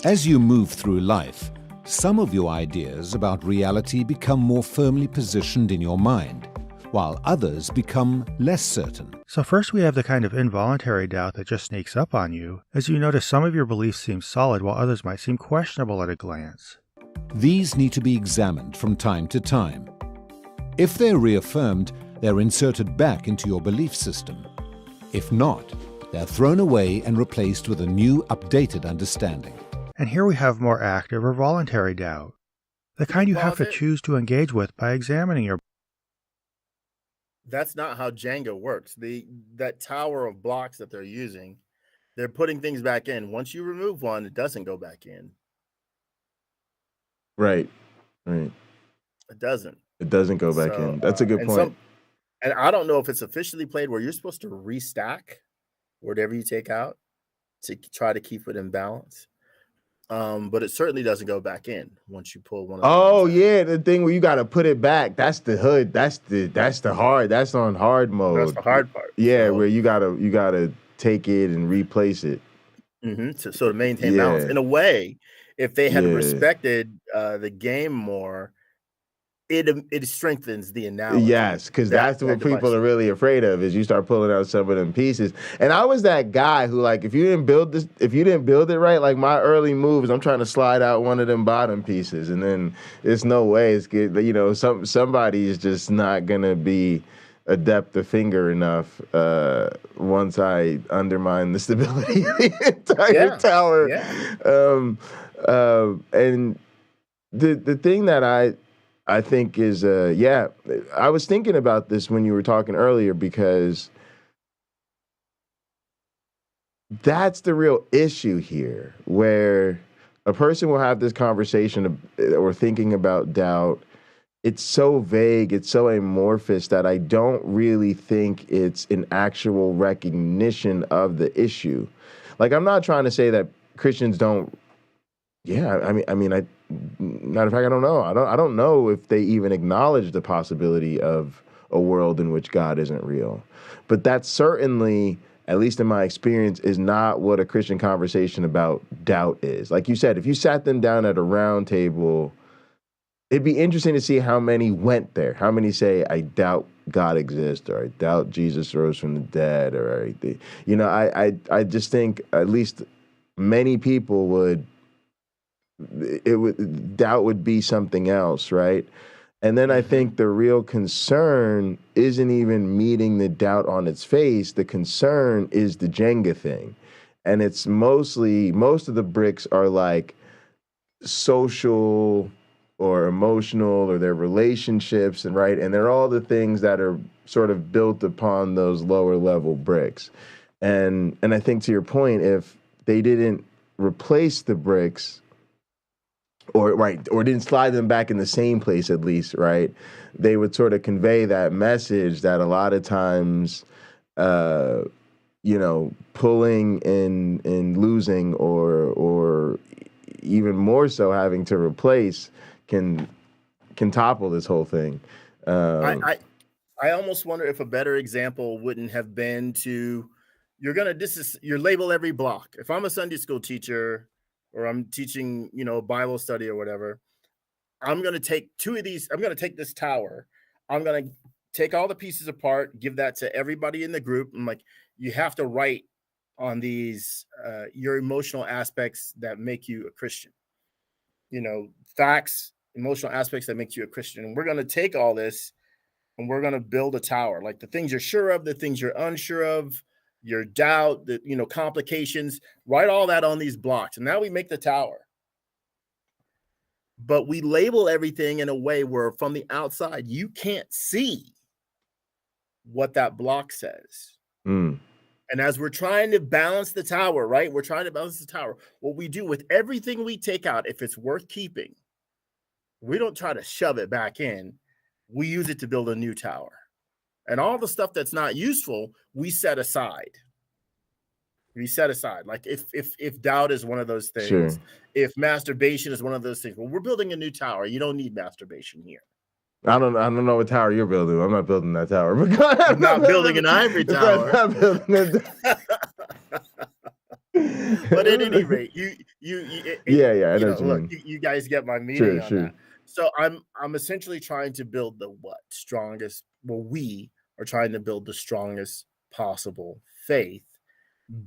As you move through life, some of your ideas about reality become more firmly positioned in your mind, while others become less certain. So first we have the kind of involuntary doubt that just sneaks up on you, as you notice some of your beliefs seem solid while others might seem questionable at a glance. These need to be examined from time to time. If they're reaffirmed, they're inserted back into your belief system. If not, they're thrown away and replaced with a new, updated understanding. And here we have more active or voluntary doubt, the kind you have to choose to engage with by examining your. That's not how Jenga works. That tower of blocks that they're using, they're putting things back in. Once you remove one, it doesn't go back in. Right. It doesn't. It doesn't go back in. That's a good point. And I don't know if it's officially played where you're supposed to restack whatever you take out to try to keep it in balance. But it certainly doesn't go back in once you pull one of those out. The thing where you got to put it back. That's the hood. That's on hard mode. That's the hard part. Yeah, so, where you gotta take it and replace it. So to maintain balance. Yeah. In a way, if they had Yeah. respected the game more, it strengthens the analogy. Yes, because that's what people are really afraid of, is you start pulling out some of them pieces. And I was that guy who, like, if you didn't build it right, like my early moves, I'm trying to slide out one of them bottom pieces, and then it's no way it's good. You know, somebody is just not gonna be adept a finger enough once I undermine the stability of the entire tower. Yeah. And the thing that I think is, I was thinking about this when you were talking earlier, because that's the real issue here, where a person will have this conversation or thinking about doubt. It's so vague, it's so amorphous that I don't really think it's an actual recognition of the issue. Like, I'm not trying to say that Christians don't. Yeah, matter of fact, I don't know. I don't know if they even acknowledge the possibility of a world in which God isn't real. But that certainly, at least in my experience, is not what a Christian conversation about doubt is. Like you said, if you sat them down at a round table, it'd be interesting to see how many went there. How many say, I doubt God exists, or I doubt Jesus rose from the dead, or I just think at least many people would. Doubt would be something else, right? And then I think the real concern isn't even meeting the doubt on its face. The concern is the Jenga thing. And it's most of the bricks are like social or emotional, or their relationships, and right? And they're all the things that are sort of built upon those lower level bricks. And I think, to your point, if they didn't replace the bricks, or didn't slide them back in the same place, at least, right, they would sort of convey that message that a lot of times, pulling and losing, or even more so having to replace, can topple this whole thing. I almost wonder if a better example wouldn't have been to, you're label every block. If I'm a Sunday school teacher, or I'm teaching, Bible study or whatever, I'm going to take two of these. I'm going to take this tower. I'm going to take all the pieces apart, give that to everybody in the group. I'm like, you have to write on these, your emotional aspects that make you a Christian. Facts, emotional aspects that make you a Christian. And we're going to take all this and we're going to build a tower. Like the things you're sure of, the things you're unsure of, your doubt, the complications, write all that on these blocks. And now we make the tower. But we label everything in a way where from the outside, you can't see what that block says. And as we're trying to balance the tower, right? We're trying to balance the tower. What we do with everything we take out, if it's worth keeping, we don't try to shove it back in. We use it to build a new tower. And all the stuff that's not useful, we set aside. Like if doubt is one of those things, Sure. If masturbation is one of those things, well, we're building a new tower. You don't need masturbation here. I don't know what tower you're building. I'm not building that tower. I'm not building an ivory tower. I'm not building But at any rate, you I know what you mean. you guys get my meaning on Sure. that. So I'm essentially trying to build the strongest. Well, we are trying to build the strongest possible faith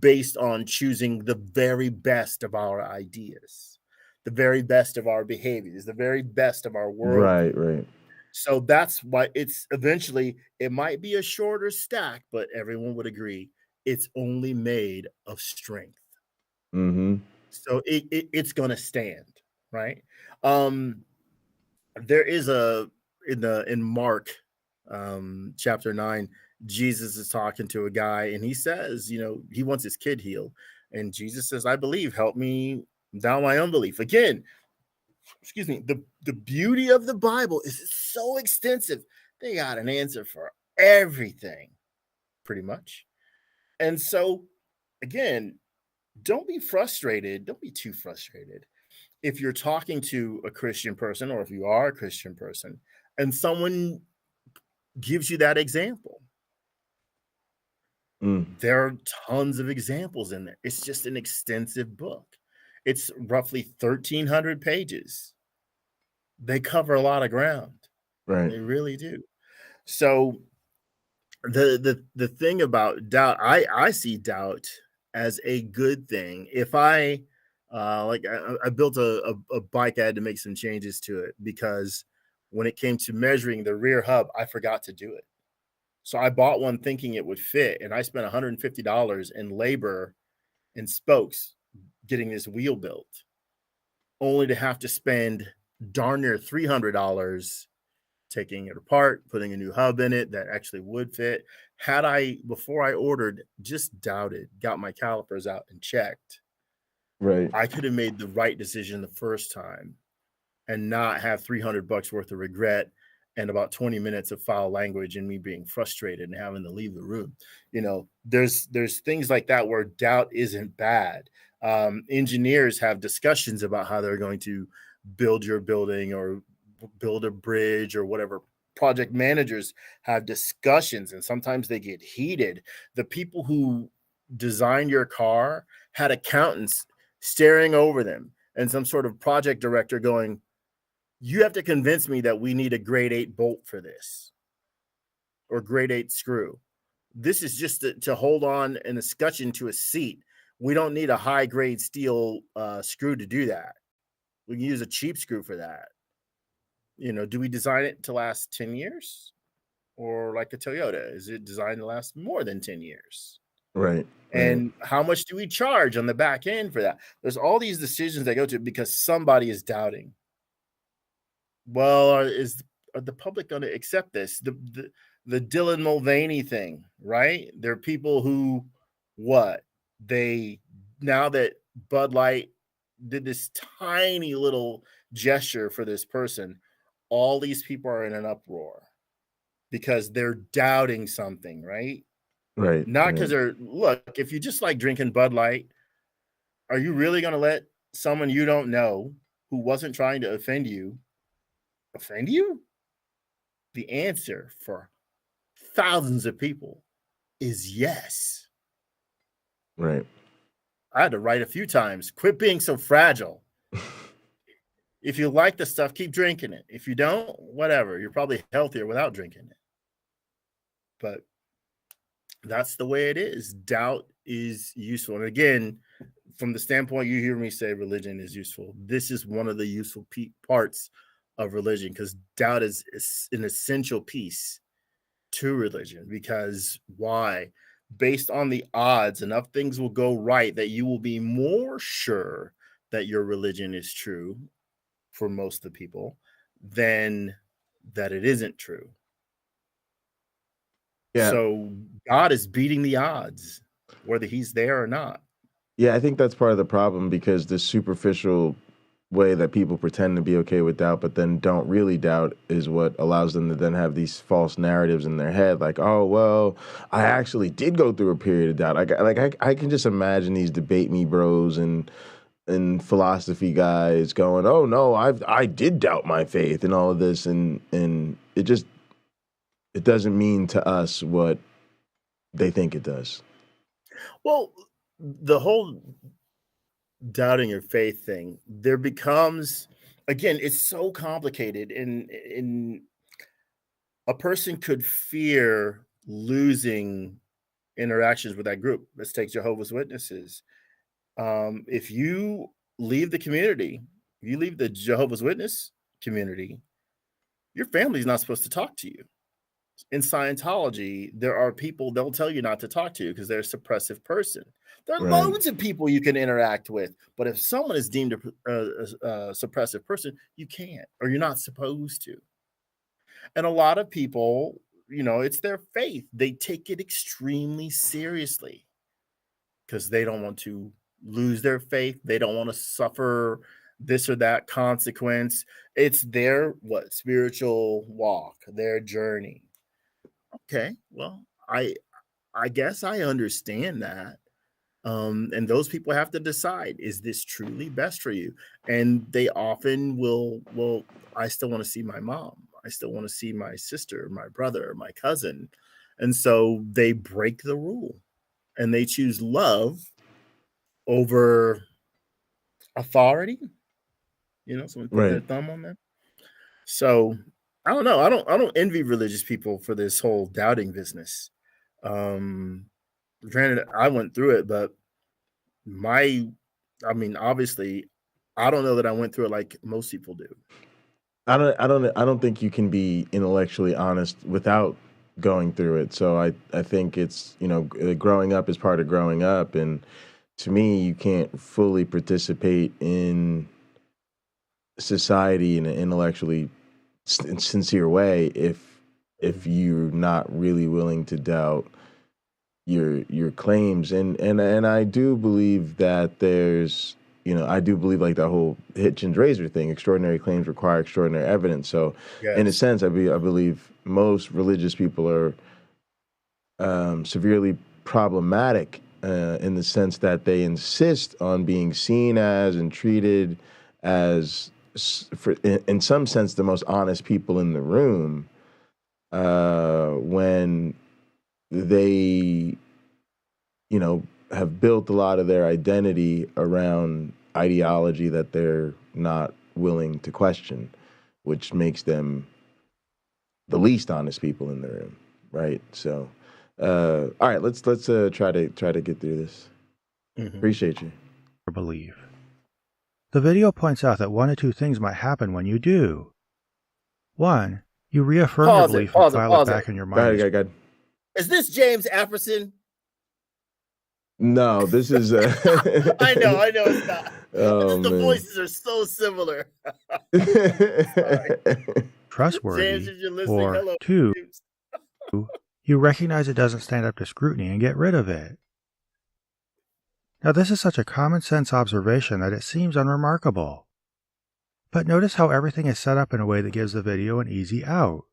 based on choosing the very best of our ideas, the very best of our behaviors, the very best of our world. Right. So that's why it's eventually, it might be a shorter stack, but everyone would agree it's only made of strength. So it's going to stand, right? There is in Mark chapter 9, Jesus is talking to a guy and he says, he wants his kid healed. And Jesus says, I believe, help me down my unbelief. Again, excuse me, the beauty of the Bible is it's so extensive. They got an answer for everything, pretty much. And so, again, don't be frustrated. Don't be too frustrated if you're talking to a Christian person, or if you are a Christian person and someone gives you that example. There are tons of examples in there. It's just an extensive book. It's roughly 1,300 pages. They cover a lot of ground. Right. They really do. So the thing about doubt, I see doubt as a good thing. If I I built a bike, I had to make some changes to it because when it came to measuring the rear hub, I forgot to do it. So I bought one thinking it would fit, and I spent $150 in labor and spokes getting this wheel built, only to have to spend darn near $300 taking it apart, putting a new hub in it that actually would fit. Had I, before I ordered, just doubted, got my calipers out and checked, Right. I could have made the right decision the first time and not have $300 worth of regret and about 20 minutes of foul language and me being frustrated and having to leave the room. You know, there's things like that where doubt isn't bad. Engineers have discussions about how they're going to build your building or build a bridge or whatever. Project managers have discussions, and sometimes they get heated. The people who designed your car had accountants staring over them and some sort of project director going, "You have to convince me that we need a grade 8 bolt for this or grade 8 screw. This is just to hold on an escutcheon to a seat. We don't need a high grade steel screw to do that. We can use a cheap screw for that. You know, do we design it to last 10 years? Or like a Toyota, is it designed to last more than 10 years? Right. And how much do we charge on the back end for that? There's all these decisions that go to because somebody is doubting. Well, are the public going to accept this? The Dylan Mulvaney thing, right? There are people who, now that Bud Light did this tiny little gesture for this person, all these people are in an uproar because they're doubting something, right? Right. Not because look, if you just like drinking Bud Light, are you really going to let someone you don't know who wasn't trying to offend you? The answer for thousands of people is yes. Right. I had to write a few times, quit being so fragile. If you like the stuff, keep drinking it. If you don't, whatever. You're probably healthier without drinking it. But that's the way it is. Doubt is useful. And again, from the standpoint you hear me say religion is useful, this is one of the useful parts of religion, because doubt is an essential piece to religion. Because why? Based on the odds, enough things will go right that you will be more sure that your religion is true for most of the people than that it isn't true. Yeah. So God is beating the odds, whether he's there or not. Yeah, I think that's part of the problem, because the superficial way that people pretend to be okay with doubt but then don't really doubt is what allows them to then have these false narratives in their head, like, oh, well, I actually did go through a period of doubt. I can just imagine these debate me bros and philosophy guys going, oh no, I did doubt my faith and all of this, and it doesn't mean to us what they think it does. Well, the whole doubting your faith thing, there becomes, again, it's so complicated, and a person could fear losing interactions with that group. Let's take Jehovah's Witnesses. If you leave the community, you leave the Jehovah's Witness community, your family's not supposed to talk to you. In Scientology, there are people, they'll tell you not to talk to you because they're a suppressive person. There are loads of people you can interact with, but if someone is deemed a suppressive person, you can't, or you're not supposed to. And a lot of people, you know, it's their faith. They take it extremely seriously because they don't want to lose their faith. They don't want to suffer this or that consequence. It's their spiritual walk, their journey. Okay, well, I guess I understand that. And those people have to decide, is this truly best for you? And they often will, well, I still want to see my mom. I still want to see my sister, my brother, my cousin. And so they break the rule. and they choose love over authority. Someone put their thumb on them. So I don't know. I don't envy religious people for this whole doubting business. Granted, I went through it, but obviously, I don't know that I went through it like most people do. I don't think you can be intellectually honest without going through it. So I think it's, growing up is part of growing up, and to me, you can't fully participate in society in an intellectually sincere way if you're not really willing to doubt your claims. And I do believe that there's, I do believe like the whole Hitchens razor thing, extraordinary claims require extraordinary evidence. So in a sense, I believe most religious people are severely problematic in the sense that they insist on being seen as and treated as, in some sense, the most honest people in the room, when they, have built a lot of their identity around ideology that they're not willing to question, which makes them the least honest people in the room, right? So, all right, let's try to get through this. Appreciate you. Believe. The video points out that one of two things might happen when you do. One, you reaffirm your belief and file it back in your mind. Go ahead. Is this James Apperson? No, this is. I know it's not. The voices are so similar. Trustworthy. James, if you're listening, or hello. Two, you recognize it doesn't stand up to scrutiny and get rid of it. Now, this is such a common sense observation that it seems unremarkable. But notice how everything is set up in a way that gives the video an easy out.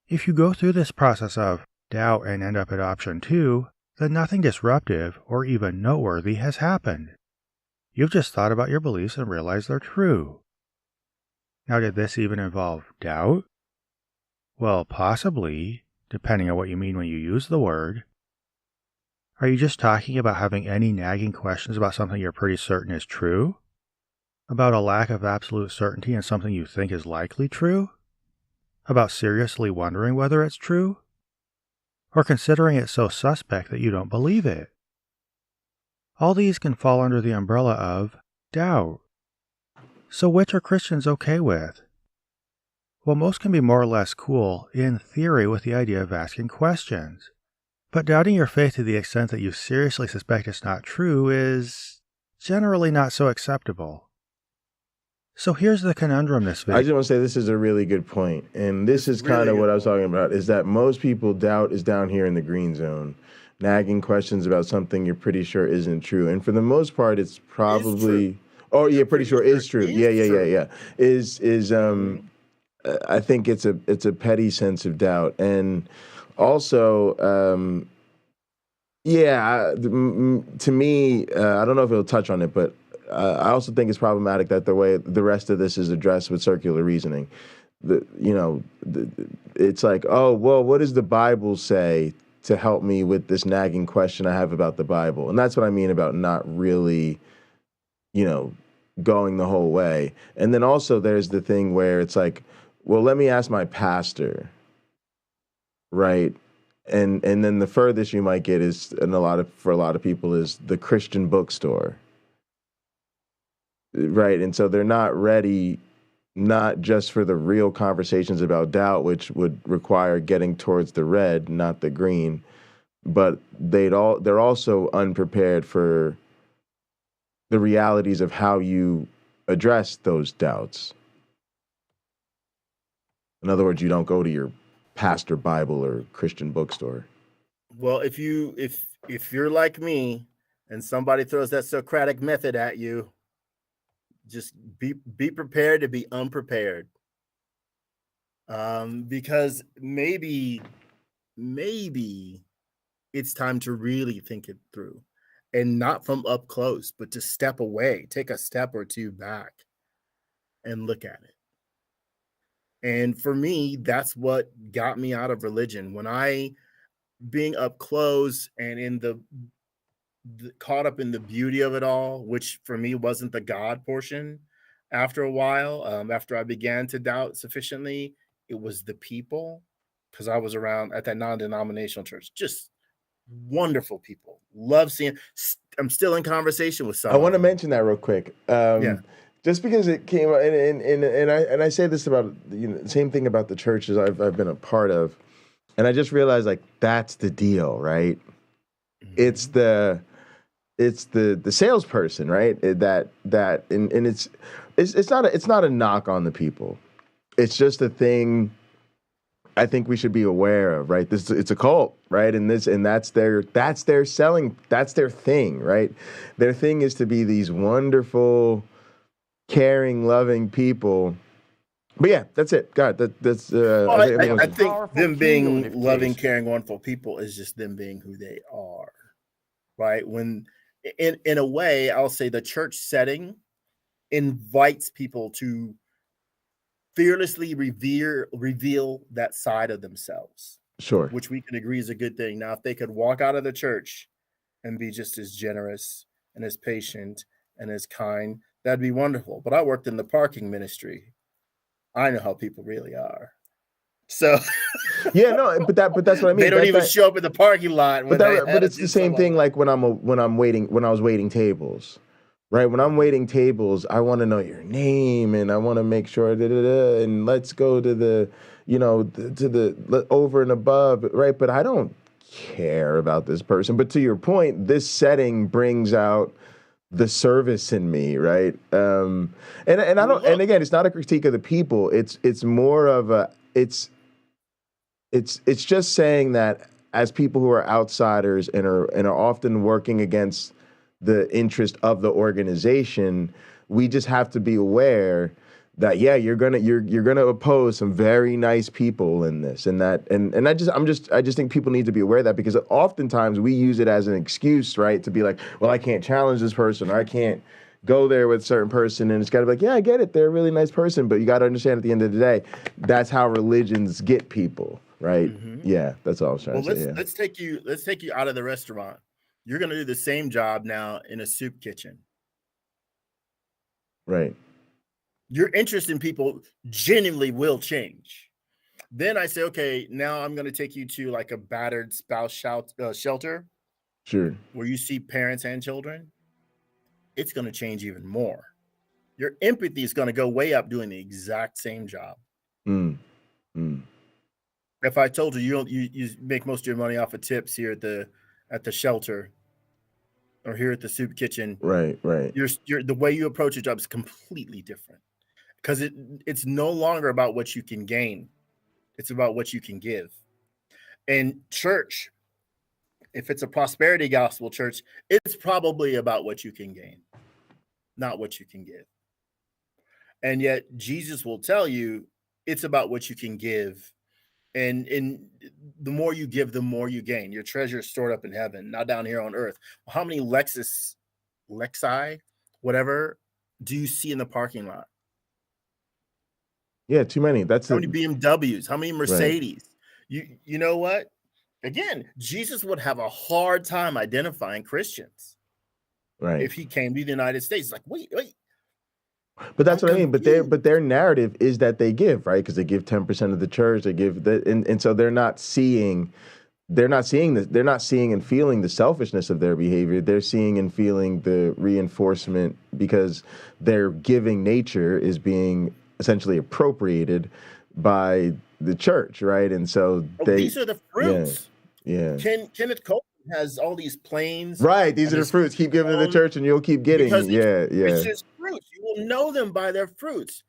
If you go through this process of doubt and end up at option 2, then nothing disruptive or even noteworthy has happened. You've just thought about your beliefs and realized they're true. Now, did this even involve doubt? Well, possibly, depending on what you mean when you use the word. Are you just talking about having any nagging questions about something you're pretty certain is true? About a lack of absolute certainty in something you think is likely true? About seriously wondering whether it's true? Or considering it so suspect that you don't believe it? All these can fall under the umbrella of doubt. So which are Christians okay with? Well, most can be more or less cool, in theory, with the idea of asking questions. But doubting your faith to the extent that you seriously suspect it's not true is generally not so acceptable. So here's the conundrum this video. I just want to say this is a really good point. And this is kind of what I was talking about, is that most people doubt is down here in the green zone, nagging questions about something you're pretty sure isn't true. And for the most part, it's probably, pretty sure is true. Yeah. I think it's a petty sense of doubt. And also, to me, I don't know if it'll touch on it, but I also think it's problematic that the way the rest of this is addressed with circular reasoning. It's like, oh, well, what does the Bible say to help me with this nagging question I have about the Bible? And that's what I mean about not really, going the whole way. And then also there's the thing where it's like, well, let me ask my pastor, right? And then the furthest you might get is, for a lot of people, is the Christian bookstore. Right. And so they're not ready, not just for the real conversations about doubt, which would require getting towards the red, not the green, but they're also unprepared for the realities of how you address those doubts. In other words, you don't go to your pastor Bible or Christian bookstore. Well, if you're like me and somebody throws that Socratic method at you, just be prepared to be unprepared. Because maybe it's time to really think it through, and not from up close, but to step away, take a step or two back and look at it. And for me, that's what got me out of religion. When being up close and in the caught up in the beauty of it all, which for me wasn't the God portion. After a while, after I began to doubt sufficiently, it was the people, because I was around at that non-denominational church. Just wonderful people. Love seeing. I'm still in conversation with some. I want to mention that real quick. Yeah. Just because it came, and I say this about, you know, the same thing about the churches I've been a part of, and I just realized, like, that's the deal, right? Mm-hmm. It's the salesperson, right? And it's not a knock on the people. It's just a thing I think we should be aware of, right? It's a cult, right? And that's their selling, that's their thing, right? Their thing is to be these wonderful, caring, loving people. But yeah, that's it. God, that's. I think Powerful them key being notification. loving, caring, wonderful people is just them being who they are, right? When, in a way, I'll say the church setting invites people to fearlessly reveal that side of themselves, Sure. which we can agree is a good thing. Now, if they could walk out of the church and be just as generous and as patient and as kind, that'd be wonderful. But I worked in the parking ministry. I know how people really are. So Yeah, no, but that's what I mean. they don't That- even that- show up in the parking lot. But it's the same thing. Like when I was waiting tables, right? When I'm waiting tables, I want to know your name and I want to make sure and let's go to the, you know, to the over and above, right? But I don't care about this person. But to your point, this setting brings out the service in me, right? And I don't. And again, it's not a critique of the people. It's more of a it's just saying that as people who are outsiders and are often working against the interest of the organization, we just have to be aware that you're gonna oppose some very nice people in this and that and I just think people need to be aware of that, because oftentimes we use it as an excuse, right, to be like, well, I can't challenge this person, or I can't go there with a certain person, and it's got to be like, yeah, I get it, they're a really nice person, but you got to understand at the end of the day, that's how religions get people, right? Mm-hmm. Yeah, that's all I was trying to say. Let's take you out of the restaurant. You're gonna do the same job now in a soup kitchen. Right. Your interest in people genuinely will change. Then I say, okay, now I'm going to take you to like a battered spouse shelter. Sure. Where you see parents and children. It's going to change even more. Your empathy is going to go way up doing the exact same job. If I told you you make most of your money off of tips here at the shelter or here at the soup kitchen, right. The way you approach a job is completely different. Because it's no longer about what you can gain. It's about what you can give. And church, if it's a prosperity gospel church, it's probably about what you can gain, not what you can give. And yet Jesus will tell you it's about what you can give. And the more you give, the more you gain. Your treasure is stored up in heaven, not down here on earth. How many Lexi, whatever, do you see in the parking lot? Yeah, too many. How many BMWs? How many Mercedes? Right. You know what? Again, Jesus would have a hard time identifying Christians, right, if he came to the United States. Like, wait. But that's what I mean. But their narrative is that they give, right? Because they give 10% of the church. They give and so they're not seeing and feeling the selfishness of their behavior. They're seeing and feeling the reinforcement, because their giving nature is being essentially appropriated by the church, right? And so these are the fruits. Yeah. Kenneth Copeland has all these planes. Right. These are the fruits. Keep giving to the church and you'll keep getting. It's just fruits. You will know them by their fruits.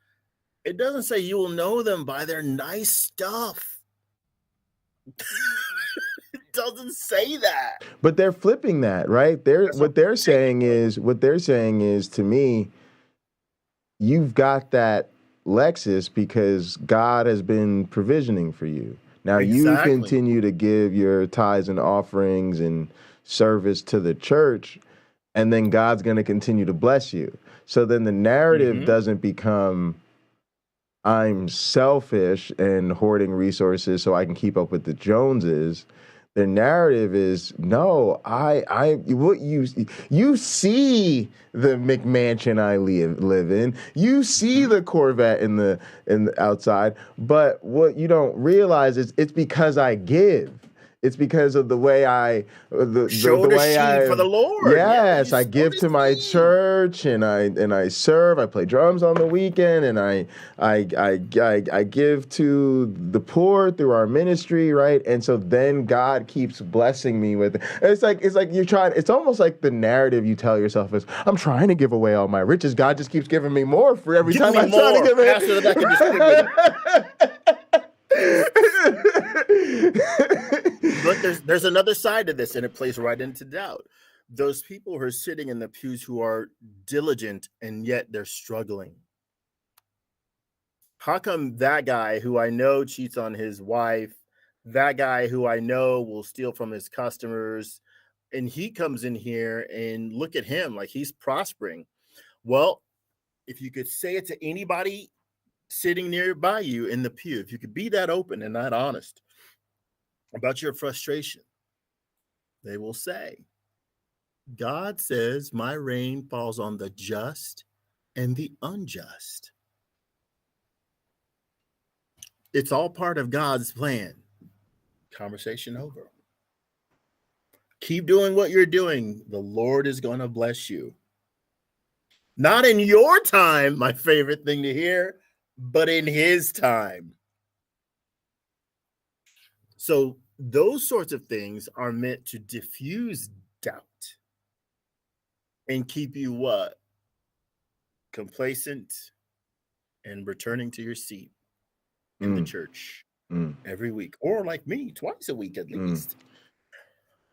It doesn't say you will know them by their nice stuff. It doesn't say that. But they're flipping that, right? What they're saying is to me, you've got that Lexus because God has been provisioning for you. Now you continue to give your tithes and offerings and service to the church, and then God's going to continue to bless you. So then the narrative doesn't become, I'm selfish and hoarding resources so I can keep up with the Joneses. Their narrative is no, what you see the McMansion I live in, you see the Corvette in the outside, but what you don't realize is it's because I give. It's because of the way the way I for the Lord. Yes, Yeah, I give to my church and I serve. I play drums on the weekend and I give to the poor through our ministry, right? And so then God keeps blessing me with it. It's like you're trying. It's almost like the narrative you tell yourself is, I'm trying to give away all my riches. God just keeps giving me more for every time I try to give it. Faster than I can distribute it. But there's another side to this, and it plays right into doubt. Those people who are sitting in the pews who are diligent and yet they're struggling. How come that guy who I know cheats on his wife, that guy who I know will steal from his customers, and he comes in here and look at him like he's prospering? Well, if you could say it to anybody sitting nearby you in the pew, if you could be that open and that honest about your frustration, they will say, God says my rain falls on the just and the unjust. It's all part of God's plan. Conversation over. Keep doing what you're doing. The Lord is going to bless you. Not in your time, my favorite thing to hear, but in his time. So those sorts of things are meant to diffuse doubt and keep you what? Complacent and returning to your seat in the church every week, or like me, twice a week at least.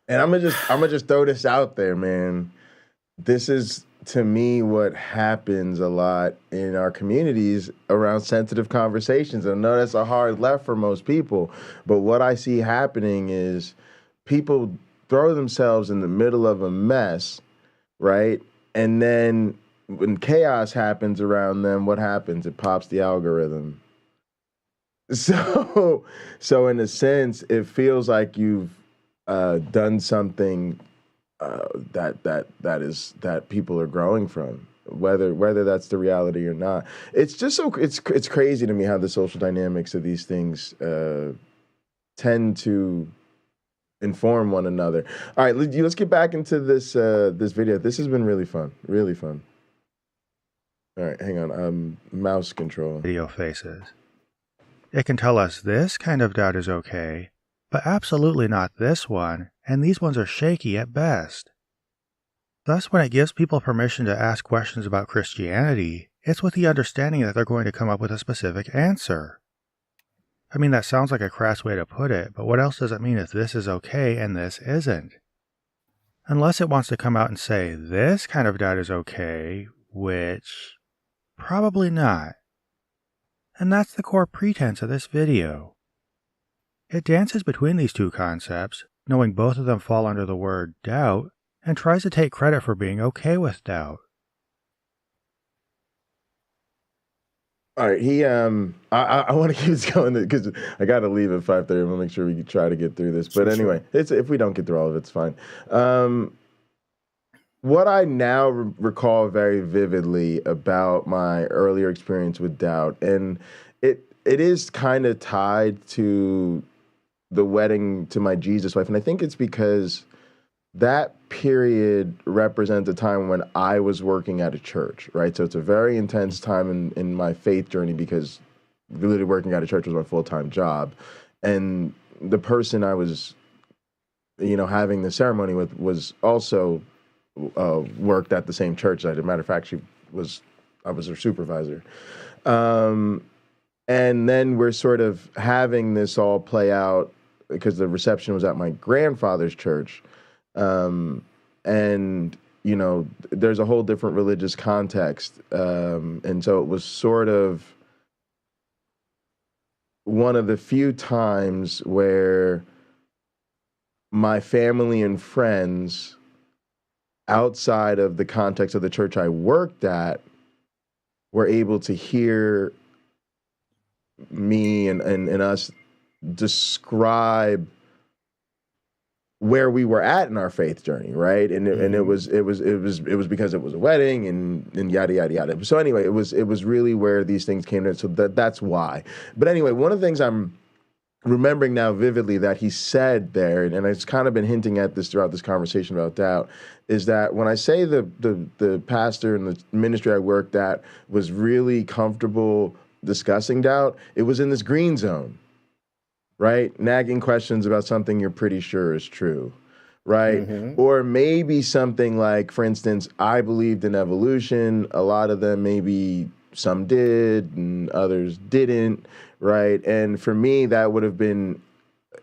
And I'm gonna just throw this out there, man. This is, to me, what happens a lot in our communities around sensitive conversations. I know that's a hard left for most people, but what I see happening is people throw themselves in the middle of a mess, right? And then when chaos happens around them, what happens? It pops the algorithm. So in a sense, it feels like you've done something that people are growing from, whether that's the reality or not. It's just it's crazy to me how the social dynamics of these things tend to inform one another. All right, let's get back into this video. This has been really fun, really fun. All right, hang on. Mouse control. Video faces. It can tell us this kind of doubt is okay, but absolutely not this one, and these ones are shaky at best. Thus, when it gives people permission to ask questions about Christianity, it's with the understanding that they're going to come up with a specific answer. I mean, that sounds like a crass way to put it, but what else does it mean if this is okay and this isn't? Unless it wants to come out and say, this kind of doubt is okay, which probably not. And that's the core pretense of this video. It dances between these two concepts, knowing both of them fall under the word doubt, and tries to take credit for being okay with doubt. All right, I want to keep this going because I got to leave at 5:30. I'm gonna make sure we can try to get through this. But anyway, if we don't get through all of it, it's fine. What I now recall very vividly about my earlier experience with doubt, and it is kind of tied to the wedding to my Jesus wife, and I think it's because that period represents a time when I was working at a church, right? So it's a very intense time in my faith journey because literally working at a church was my full-time job. And the person I was, having the ceremony with was also worked at the same church. As a matter of fact, I was her supervisor. And then we're sort of having this all play out because the reception was at my grandfather's church. And, there's a whole different religious context. And so it was sort of one of the few times where my family and friends outside of the context of the church I worked at were able to hear me and us describe where we were at in our faith journey, right? And it was because it was a wedding and yada yada yada. So anyway, it was really where these things came in. So that's why. But anyway, one of the things I'm remembering now vividly that he said there, and I've kind of been hinting at this throughout this conversation about doubt, is that when I say the pastor and the ministry I worked at was really comfortable discussing doubt, it was in this green zone. Right? Nagging questions about something you're pretty sure is true, right? Or maybe something like, for instance, I believed in evolution. A lot of them, maybe some did and others didn't, right? And for me, that would have been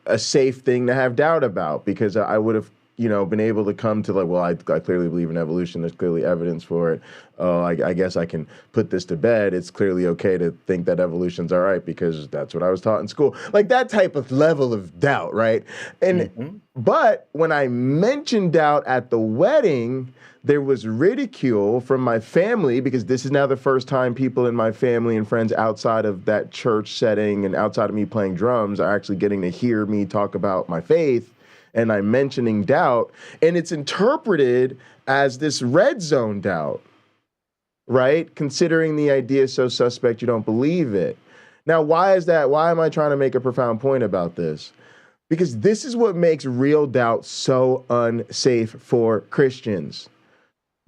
a safe thing to have doubt about, because I would have, been able to come to like, well, I clearly believe in evolution. There's clearly evidence for it. Oh, I guess I can put this to bed. It's clearly okay to think that evolution's all right because that's what I was taught in school. Like that type of level of doubt, right? And but when I mentioned doubt at the wedding, there was ridicule from my family, because this is now the first time people in my family and friends outside of that church setting and outside of me playing drums are actually getting to hear me talk about my faith. And I'm mentioning doubt, and it's interpreted as this red zone doubt, right? Considering the idea so suspect you don't believe it. Now, why is that? Why am I trying to make a profound point about this? Because this is what makes real doubt so unsafe for Christians,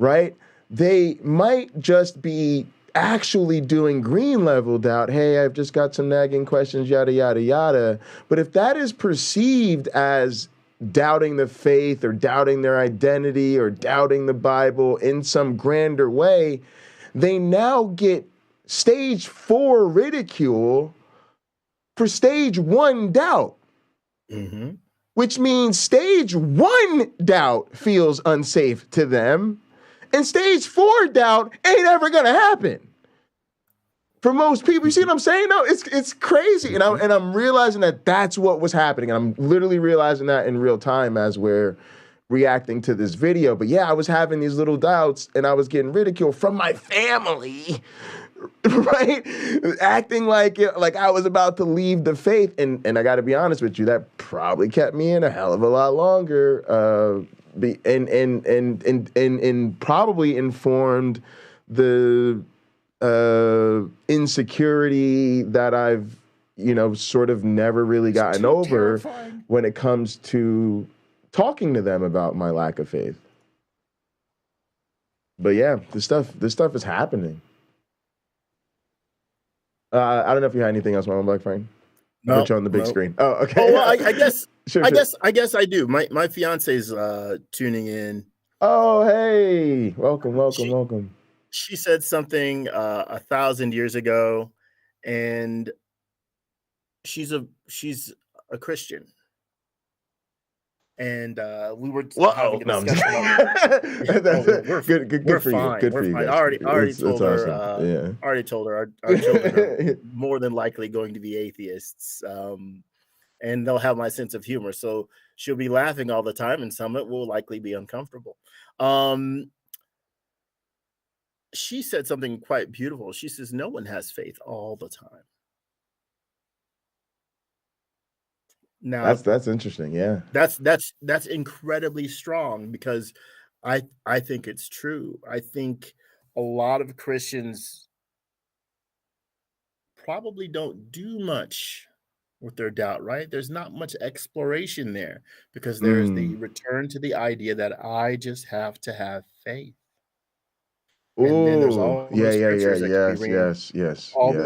right? They might just be actually doing green level doubt. Hey, I've just got some nagging questions, yada, yada, yada. But if that is perceived as doubting the faith or doubting their identity or doubting the Bible in some grander way, they now get stage 4 ridicule for stage 1 doubt. Which means stage 1 doubt feels unsafe to them, and stage 4 doubt ain't ever gonna happen. For most people, you see what I'm saying? No, it's crazy, and I'm realizing that that's what was happening, and I'm literally realizing that in real time as we're reacting to this video. But yeah, I was having these little doubts, and I was getting ridiculed from my family, right? Acting like I was about to leave the faith, and I got to be honest with you, that probably kept me in a hell of a lot longer, and probably informed the insecurity that I've, sort of never really gotten over when it comes to talking to them about my lack of faith. But yeah, this stuff is happening. I don't know if you had anything else, Mama Black Frank. No, put you on the big screen. Oh, okay. Oh, well, I guess. Sure. I guess I do. My fiance's tuning in. Oh, hey, welcome. She said something 1,000 years ago, and she's a Christian, and we were having a discussion. Good for you. Good for you. I already told her. Awesome. Already told her our children are more than likely going to be atheists, and they'll have my sense of humor. So she'll be laughing all the time, and some of it will likely be uncomfortable. She said something quite beautiful. She says, no one has faith all the time. Now that's interesting. Yeah. That's incredibly strong, because I think it's true. I think a lot of Christians probably don't do much with their doubt, right? There's not much exploration there, because there's the return to the idea that I just have to have faith. And then there's all those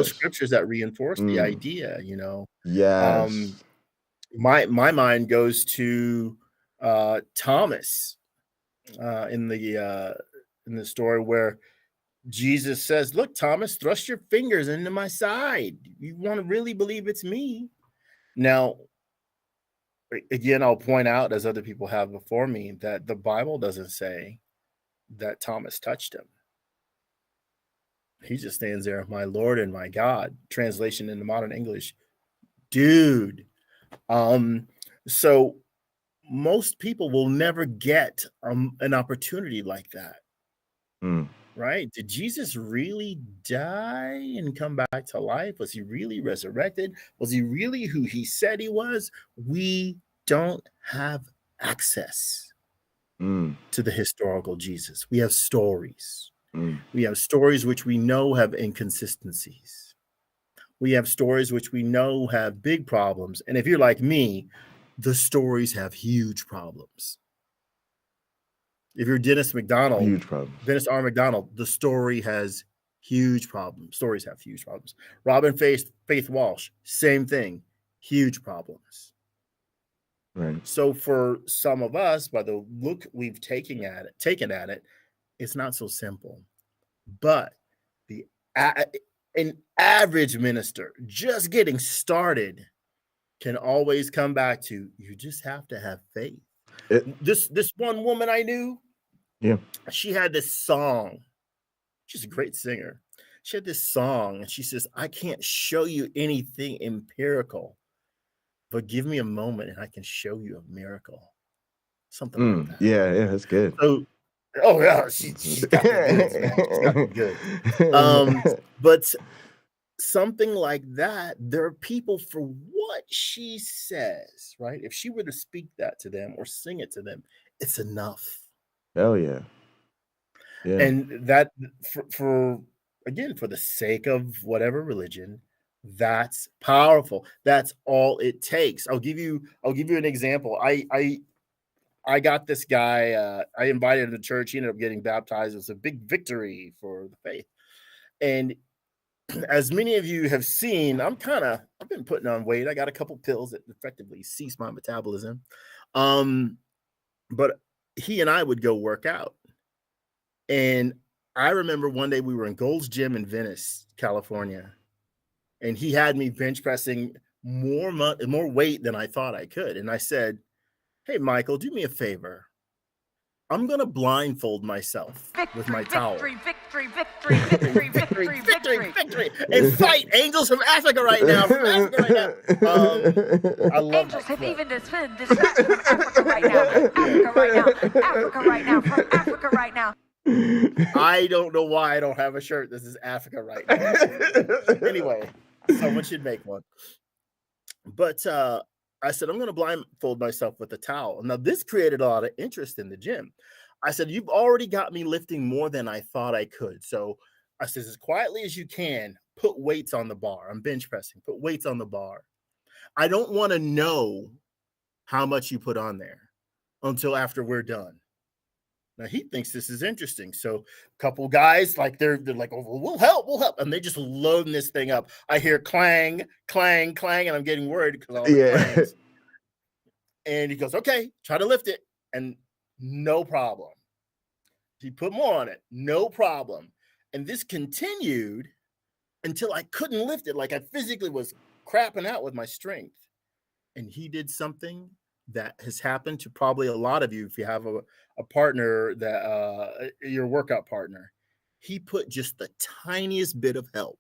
scriptures that reinforce the idea, Yes. My mind goes to Thomas in the story where Jesus says, look, Thomas, thrust your fingers into my side. You want to really believe it's me? Now, again, I'll point out, as other people have before me, that the Bible doesn't say that Thomas touched him. He just stands there, my Lord and my God. Translation into modern English, dude. So most people will never get an opportunity like that. Right? Did Jesus really die and come back to life? Was he really resurrected? Was he really who he said he was? We don't have access Mm. to the historical Jesus. We have stories. Mm. We have stories which we know have inconsistencies. We have stories which we know have big problems. And if you're like me, the stories have huge problems. If you're Dennis McDonald, Huge problems. Dennis R. McDonald, the story has huge problems. Stories have huge problems. Robin Faith Walsh, same thing, huge problems. Right. So for some of us, by the look we've taken at it, it's not so simple. But an average minister just getting started can always come back to, you just have to have faith. This one woman I knew, yeah, she had this song. She's a great singer. She had this song, and she says, I can't show you anything empirical, but give me a moment and I can show you a miracle. Something like that. Yeah, that's good. So, oh yeah, she's got the goods, man. She's got the goods. But something like that, there are people, for what she says, right? If she were to speak that to them or sing it to them, it's enough. Hell yeah. Yeah. And that for the sake of whatever religion, that's powerful. That's all it takes. I'll give you an example. I got this guy, I invited him to church. He ended up getting baptized. It was a big victory for the faith. And as many of you have seen, I've been putting on weight. I got a couple pills that effectively cease my metabolism. But he and I would go work out. And I remember one day we were in Gold's Gym in Venice, California. And he had me bench pressing more weight than I thought I could. And I said, hey, Michael, do me a favor. I'm going to blindfold myself with my towel. Victory, and fight angels from Africa right now. I love angels have even dispatched from Africa right now. From Africa right now. I don't know why I don't have a shirt. This is Africa right now. Anyway, someone should make one. But I said, I'm going to blindfold myself with a towel. Now, this created a lot of interest in the gym. I said, you've already got me lifting more than I thought I could. So I said, as quietly as you can, put weights on the bar. I'm bench pressing. Put weights on the bar. I don't want to know how much you put on there until after we're done. Now, he thinks this is interesting. So a couple guys, like they're like, oh, we'll help. And they just loading this thing up. I hear clang, clang, clang, and I'm getting worried because all the clangs. And he goes, okay, try to lift it. And no problem. He put more on it. No problem. And this continued until I couldn't lift it. Like I physically was crapping out with my strength. And he did something that has happened to probably a lot of you if you have a partner that your workout partner. He put just the tiniest bit of help,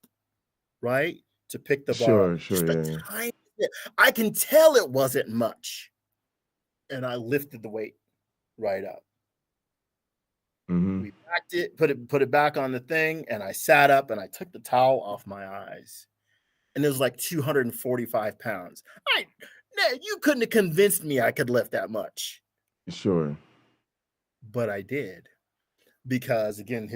right, to pick the bar. Sure, the tiniest bit. I can tell it wasn't much. And I lifted the weight right up. Mm-hmm. We backed it, put it back on the thing, and I sat up and I took the towel off my eyes. And it was like 245 pounds. You couldn't have convinced me I could lift that much. Sure. But I did. Because again,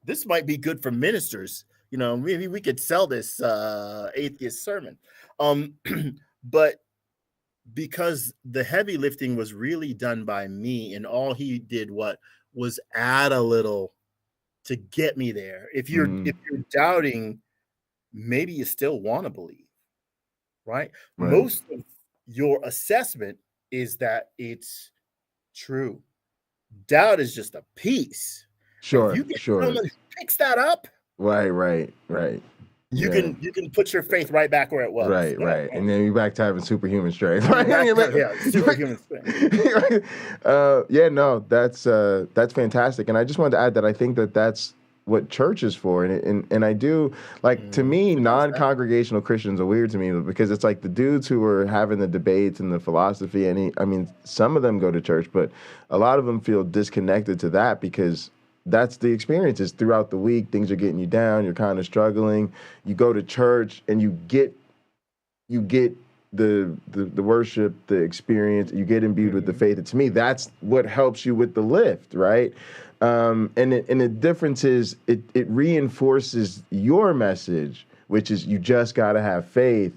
this might be good for ministers. You know, maybe we could sell this atheist sermon. But because the heavy lifting was really done by me, and all he did was add a little to get me there. If you're doubting, maybe you still want to believe, right? Most of your assessment is that it's true. Doubt is just a piece. Sure, if you get someone who picks that up, right. You can put your faith right back where it was. Right. And then you're back to having superhuman strength. Superhuman strength. That's fantastic. And I just wanted to add that I think that that's what church is for. And I do, like, to me, non-congregational Christians are weird to me because it's like the dudes who are having the debates and the philosophy. And some of them go to church, but a lot of them feel disconnected to that because that's the experiences throughout the week. Things are getting you down. You're kind of struggling. You go to church and you get the worship, the experience, you get imbued with the faith. And to me, that's what helps you with the lift, right? And the difference is it reinforces your message, which is you just got to have faith,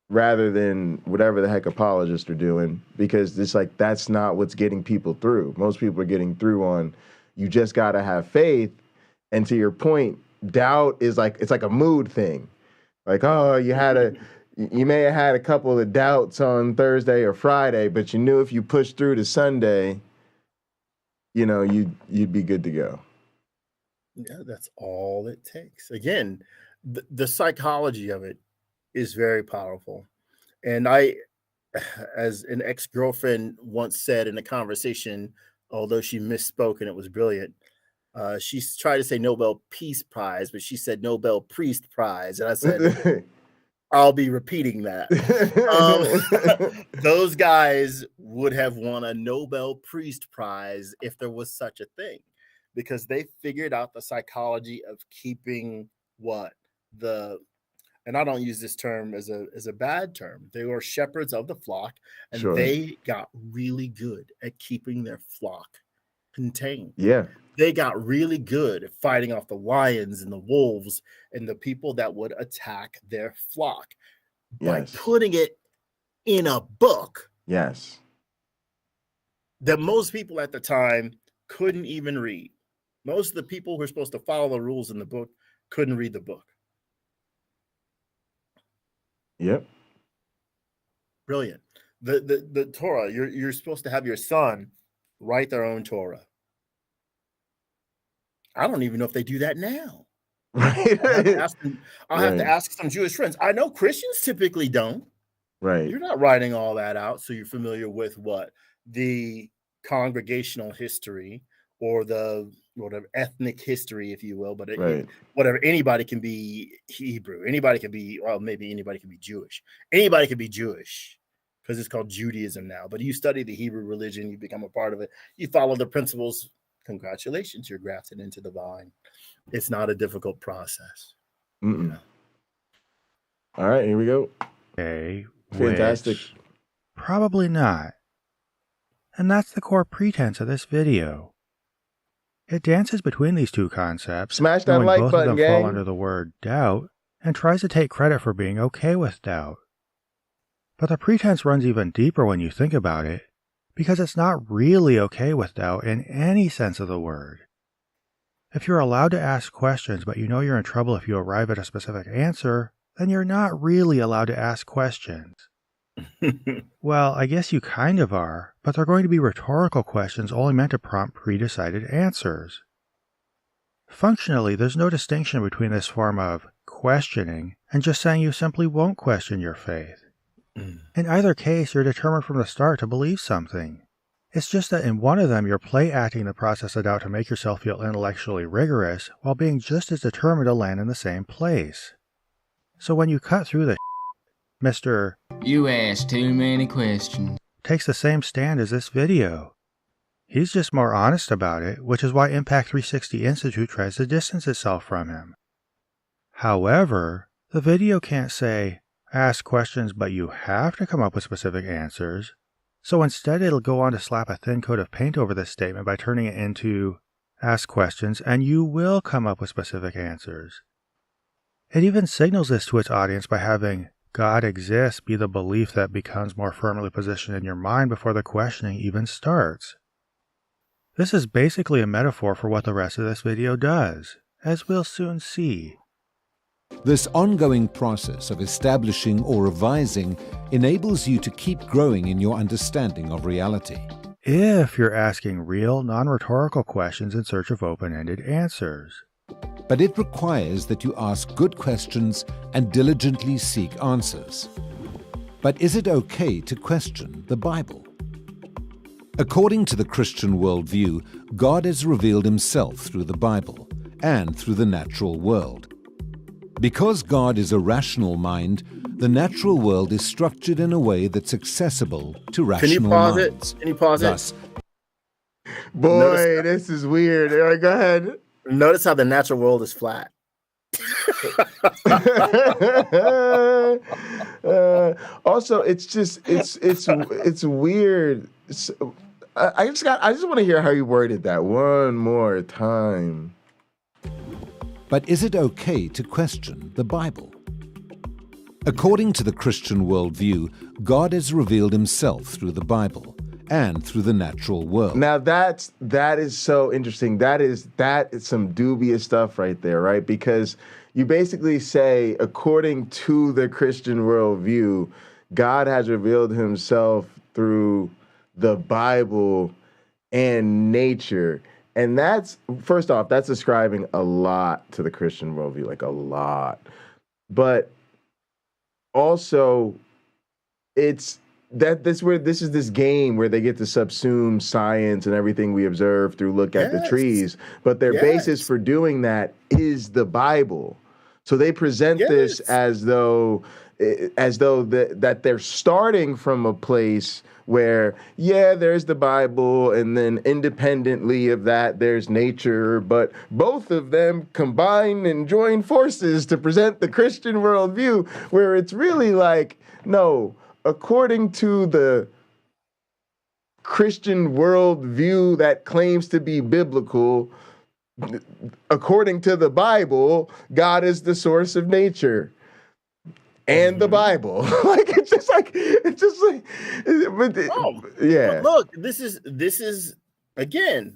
rather than whatever the heck apologists are doing, because it's like that's not what's getting people through. Most people are getting through on you just got to have faith. And to your point, doubt is like, it's like a mood thing. Like, oh, you may have had a couple of doubts on Thursday or Friday, but you knew if you pushed through to Sunday, you know, you'd be good to go. Yeah, that's all it takes. Again, the psychology of it is very powerful. And I, as an ex-girlfriend once said in a conversation, although she misspoke and it was brilliant, she tried to say Nobel Peace Prize, but she said Nobel Priest Prize. And I said, I'll be repeating that. Those guys would have won a Nobel Priest Prize if there was such a thing, because they figured out the psychology of keeping and I don't use this term as a bad term. They were shepherds of the flock, and Sure. They got really good at keeping their flock contained. Yeah. They got really good at fighting off the lions and the wolves and the people that would attack their flock by putting it in a book. Yes. That most people at the time couldn't even read. Most of the people who were supposed to follow the rules in the book couldn't read the book. Yep. Brilliant. The Torah, you're supposed to have your son write their own Torah. I don't even know if they do that now. Right. I'll have to ask some Jewish friends. I know Christians typically don't. Right. You're not writing all that out, so you're familiar with what? The congregational history or the whatever ethnic history, if you will, but whatever. Anybody can be Hebrew. Anybody can be, well, maybe anybody can be Jewish. Anybody can be Jewish because it's called Judaism now. But you study the Hebrew religion, you become a part of it. You follow the principles. Congratulations, you're grafted into the vine. It's not a difficult process. You know? All right, here we go. Okay. Fantastic. Probably not. And that's the core pretense of this video. It dances between these two concepts, smash that knowing like both button, of them gang. fall under the word doubt, and tries to take credit for being okay with doubt. But the pretense runs even deeper when you think about it, because it's not really okay with doubt in any sense of the word. If you're allowed to ask questions, but you know you're in trouble if you arrive at a specific answer, then you're not really allowed to ask questions. Well, I guess you kind of are, but they're going to be rhetorical questions only meant to prompt pre-decided answers. Functionally, there's no distinction between this form of questioning and just saying you simply won't question your faith. In either case, you're determined from the start to believe something. It's just that in one of them, you're play-acting the process of doubt to make yourself feel intellectually rigorous, while being just as determined to land in the same place. So when you cut through the Mr. You ask too many questions. Takes the same stand as this video. He's just more honest about it, which is why Impact 360 Institute tries to distance itself from him. However, the video can't say, ask questions but you have to come up with specific answers, so instead it'll go on to slap a thin coat of paint over this statement by turning it into, ask questions and you will come up with specific answers. It even signals this to its audience by having God exists be the belief that becomes more firmly positioned in your mind before the questioning even starts. This is basically a metaphor for what the rest of this video does, as we'll soon see. This ongoing process of establishing or revising enables you to keep growing in your understanding of reality. If you're asking real, non-rhetorical questions in search of open-ended answers. But it requires that you ask good questions and diligently seek answers. But is it okay to question the Bible? According to the Christian worldview, God has revealed himself through the Bible and through the natural world. Because God is a rational mind, the natural world is structured in a way that's accessible to rational minds. Can you pause Thus, Boy, this is weird. All right, go ahead. Notice how the natural world is flat. Also, it's just it's weird. I just want to hear how you worded that one more time. But is it okay to question the Bible? According to the Christian worldview, God has revealed himself through the Bible and through the natural world. Now that is so interesting. That is some dubious stuff right there, right? Because you basically say, according to the Christian worldview, God has revealed himself through the Bible and nature. And that's, first off, that's ascribing a lot to the Christian worldview, like a lot. But also, it's that this is this game where they get to subsume science and everything we observe through look at the trees. But their basis for doing that is the Bible. So they present this as though that they're starting from a place where, there's the Bible, and then independently of that, there's nature, but both of them combine and join forces to present the Christian worldview, where it's really like, no, according to the Christian worldview that claims to be biblical, according to the Bible, God is the source of nature. And the Bible, it's just like, yeah. Look, this is again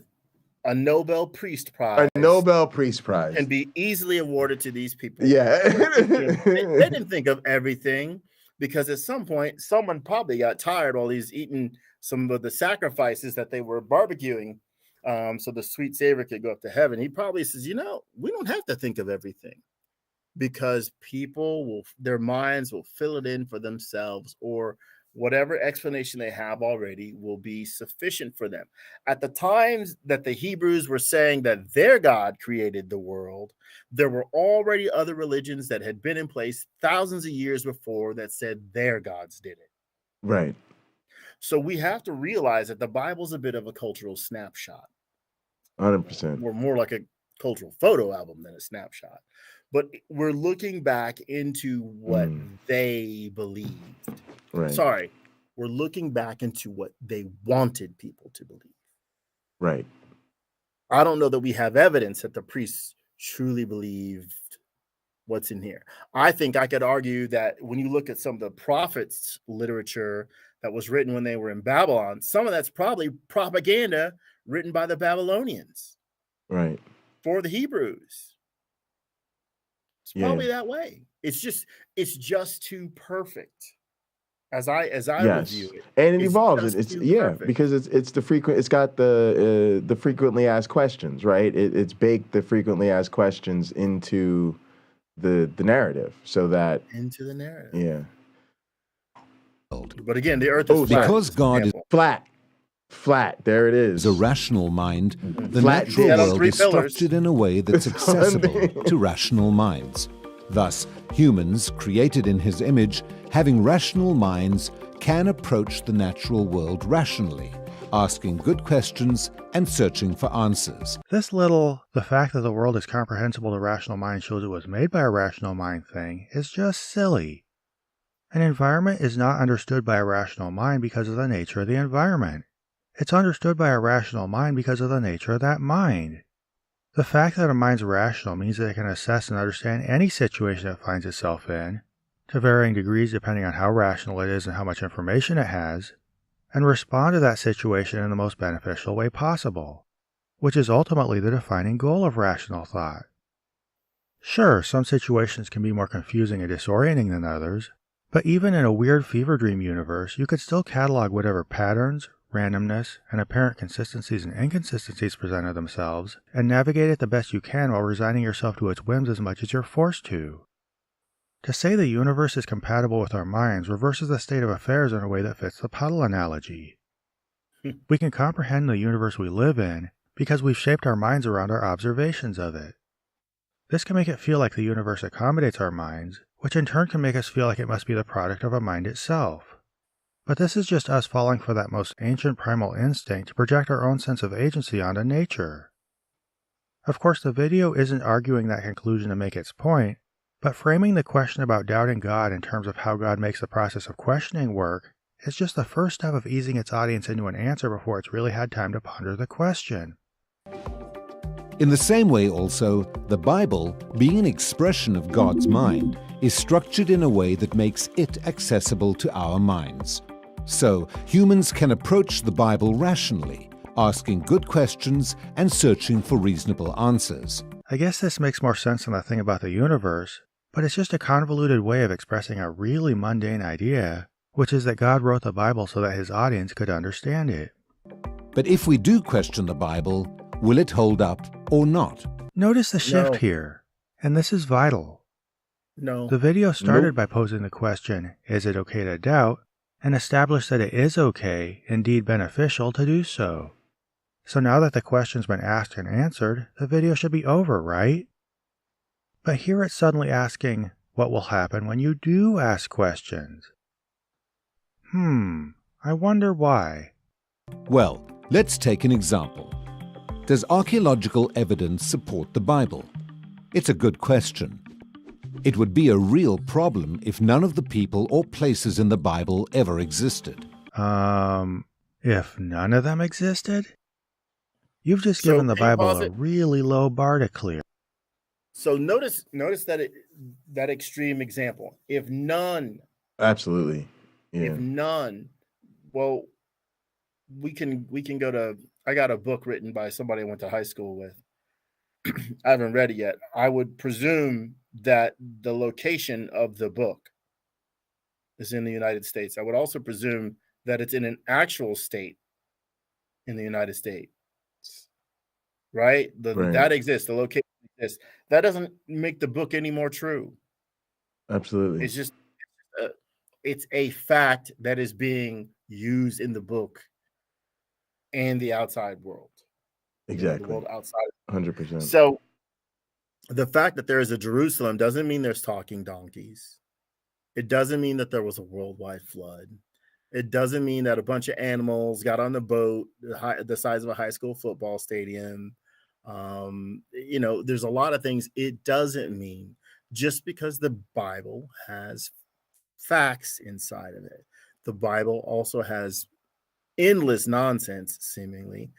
a Nobel Priest Prize. A Nobel Priest Prize can be easily awarded to these people. Yeah, they didn't think of everything, because at some point someone probably got tired while he's eating some of the sacrifices that they were barbecuing, so the sweet savor could go up to heaven. He probably says, we don't have to think of everything, because their minds will fill it in for themselves, or whatever explanation they have already will be sufficient for them. At the times that the Hebrews were saying that their God created the world, there were already other religions that had been in place thousands of years before that said their gods did it. Right. So we have to realize that the Bible's a bit of a cultural snapshot. 100%. Or more like a cultural photo album than a snapshot. But we're looking back into what they believed. Right. Sorry, we're looking back into what they wanted people to believe. Right. I don't know that we have evidence that the priests truly believed what's in here. I think I could argue that when you look at some of the prophets' literature that was written when they were in Babylon, some of that's probably propaganda written by the Babylonians. Right. For the Hebrews. It's probably that way. It's just too perfect. As I review it, and it evolves. Because it's the frequent. It's got the frequently asked questions, right? It's baked the frequently asked questions into the narrative, so that into the narrative. Yeah. But again, the earth is flat. Because God is flat. There it is. A rational mind. The Flat natural disk. world is structured in a way that's accessible to rational minds. Thus, humans, created in his image, having rational minds, can approach the natural world rationally, asking good questions and searching for answers. The fact that the world is comprehensible to rational mind shows it was made by a rational mind thing is just silly. An environment is not understood by a rational mind because of the nature of the environment. It's understood by a rational mind because of the nature of that mind. The fact that a mind's rational means that it can assess and understand any situation it finds itself in, to varying degrees depending on how rational it is and how much information it has, and respond to that situation in the most beneficial way possible, which is ultimately the defining goal of rational thought. Sure, some situations can be more confusing and disorienting than others, but even in a weird fever dream universe, you could still catalog whatever patterns, randomness, and apparent consistencies and inconsistencies presented themselves, and navigate it the best you can while resigning yourself to its whims as much as you're forced to. To say the universe is compatible with our minds reverses the state of affairs in a way that fits the puddle analogy. We can comprehend the universe we live in because we've shaped our minds around our observations of it. This can make it feel like the universe accommodates our minds, which in turn can make us feel like it must be the product of a mind itself. But this is just us falling for that most ancient primal instinct to project our own sense of agency onto nature. Of course, the video isn't arguing that conclusion to make its point, but framing the question about doubting God in terms of how God makes the process of questioning work is just the first step of easing its audience into an answer before it's really had time to ponder the question. In the same way also, the Bible, being an expression of God's mind, is structured in a way that makes it accessible to our minds. So, humans can approach the Bible rationally, asking good questions and searching for reasonable answers. I guess this makes more sense than the thing about the universe, but it's just a convoluted way of expressing a really mundane idea, which is that God wrote the Bible so that his audience could understand it. But if we do question the Bible, will it hold up or not? Notice the shift No. here, and this is vital. No. The video started by posing the question, is it okay to doubt, and established that it is okay, indeed beneficial, to do so. So now that the question's been asked and answered, the video should be over, right? But here it's suddenly asking, what will happen when you do ask questions? I wonder why. Well, let's take an example. Does archaeological evidence support the Bible? It's a good question. It would be a real problem if none of the people or places in the Bible ever existed. If none of them existed? You've just So, given the can you Bible pause a it? really low bar to clear. So notice that extreme example. If none, Absolutely. Yeah. if none, well, we can go to. I got a book written by somebody I went to high school with. I haven't read it yet. I would presume that the location of the book is in the United States. I would also presume that it's in an actual state in the United States, right? Right. That exists. The location exists. That doesn't make the book any more true. Absolutely. It's just it's a fact that is being used in the book and the outside world. Exactly. The world outside. 100%. So the fact that there is a Jerusalem doesn't mean there's talking donkeys. It doesn't mean that there was a worldwide flood. It doesn't mean that a bunch of animals got on the boat the size of a high school football stadium. There's a lot of things it doesn't mean just because the Bible has facts inside of it. The Bible also has endless nonsense, seemingly,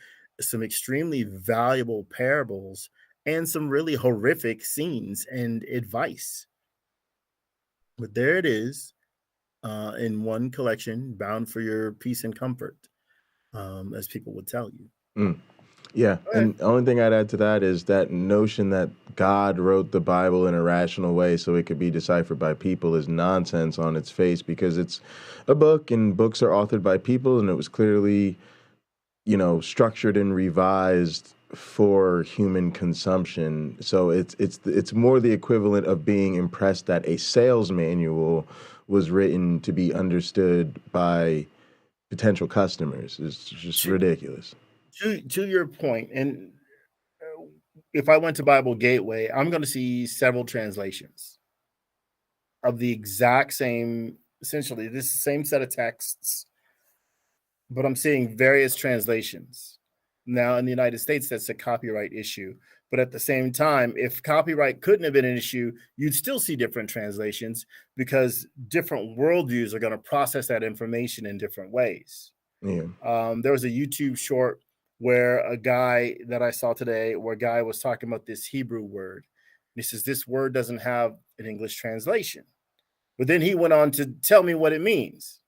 some extremely valuable parables, and some really horrific scenes and advice. But there it is in one collection, bound for your peace and comfort, as people would tell you. Yeah, and the only thing I'd add to that is that notion that God wrote the Bible in a rational way so it could be deciphered by people is nonsense on its face, because it's a book and books are authored by people, and it was clearly, structured and revised for human consumption. So it's more the equivalent of being impressed that a sales manual was written to be understood by potential customers. It's just ridiculous. To your point, and if I went to Bible Gateway, I'm going to see several translations of the exact same, essentially this same set of texts, but I'm seeing various translations. Now, in the United States, that's a copyright issue. But at the same time, if copyright couldn't have been an issue, you'd still see different translations because different worldviews are going to process that information in different ways. Yeah. There was a YouTube short where a guy that I saw today, where a guy was talking about this Hebrew word. And he says, this word doesn't have an English translation. But then he went on to tell me what it means.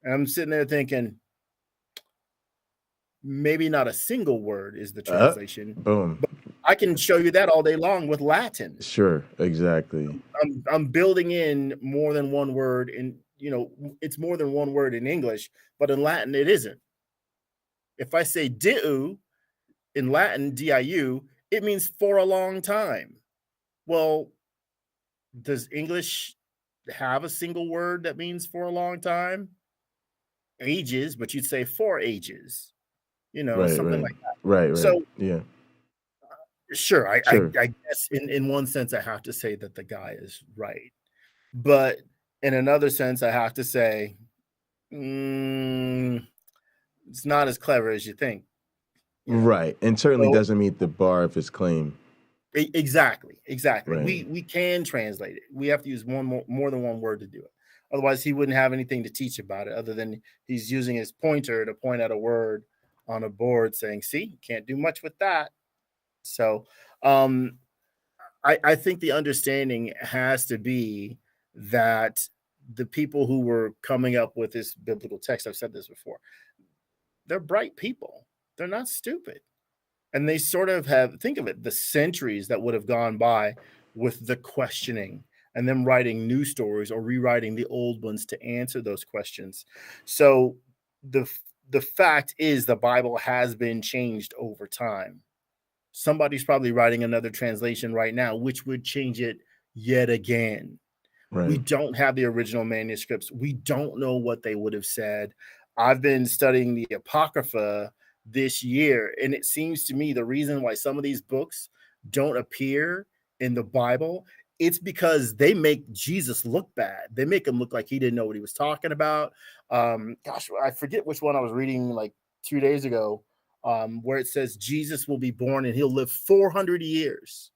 And I'm sitting there thinking, maybe not a single word is the translation. Boom. But I can show you that all day long with Latin. Sure, exactly. I'm building in more than one word in, it's more than one word in English, but in Latin it isn't. If I say diu in Latin, diu, it means for a long time. Well, does English have a single word that means for a long time? Ages, but you'd say for ages. Something like that. Right. So, yeah. Sure, I guess in one sense I have to say that the guy is right. But in another sense, I have to say, it's not as clever as you think. Right. And certainly So- doesn't meet the bar of his claim. Exactly. Right. We can translate it. We have to use more than one word to do it. Otherwise, he wouldn't have anything to teach about it other than he's using his pointer to point at a word on a board saying, see, you can't do much with that. So I think the understanding has to be that the people who were coming up with this biblical text, I've said this before, they're bright people. They're not stupid. And they sort of have, think of it, the centuries that would have gone by with the questioning and them writing new stories or rewriting the old ones to answer those questions. So the fact is the Bible has been changed over time. Somebody's probably writing another translation right now, which would change it yet again. Right. We don't have the original manuscripts. We don't know what they would have said. I've been studying the Apocrypha this year, and it seems to me the reason why some of these books don't appear in the Bible, it's because they make Jesus look bad. They make him look like he didn't know what he was talking about. Gosh, I forget which one I was reading like 2 days ago, where it says Jesus will be born and he'll live 400 years.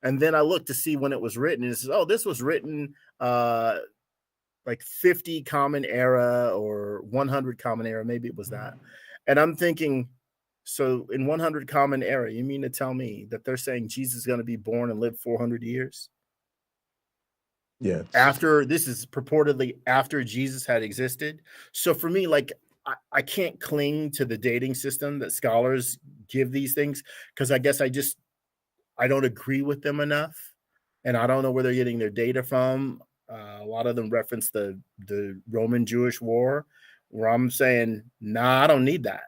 And then I looked to see when it was written, and it says, oh, this was written like 50 Common Era or 100 Common Era. Maybe it was that. And I'm thinking, so in 100 Common Era, you mean to tell me that they're saying Jesus is going to be born and live 400 years? Yeah. After, this is purportedly after Jesus had existed. So for me, like, I can't cling to the dating system that scholars give these things, because I guess I don't agree with them enough. And I don't know where they're getting their data from. A lot of them reference the Roman-Jewish War, where I'm saying, nah, I don't need that.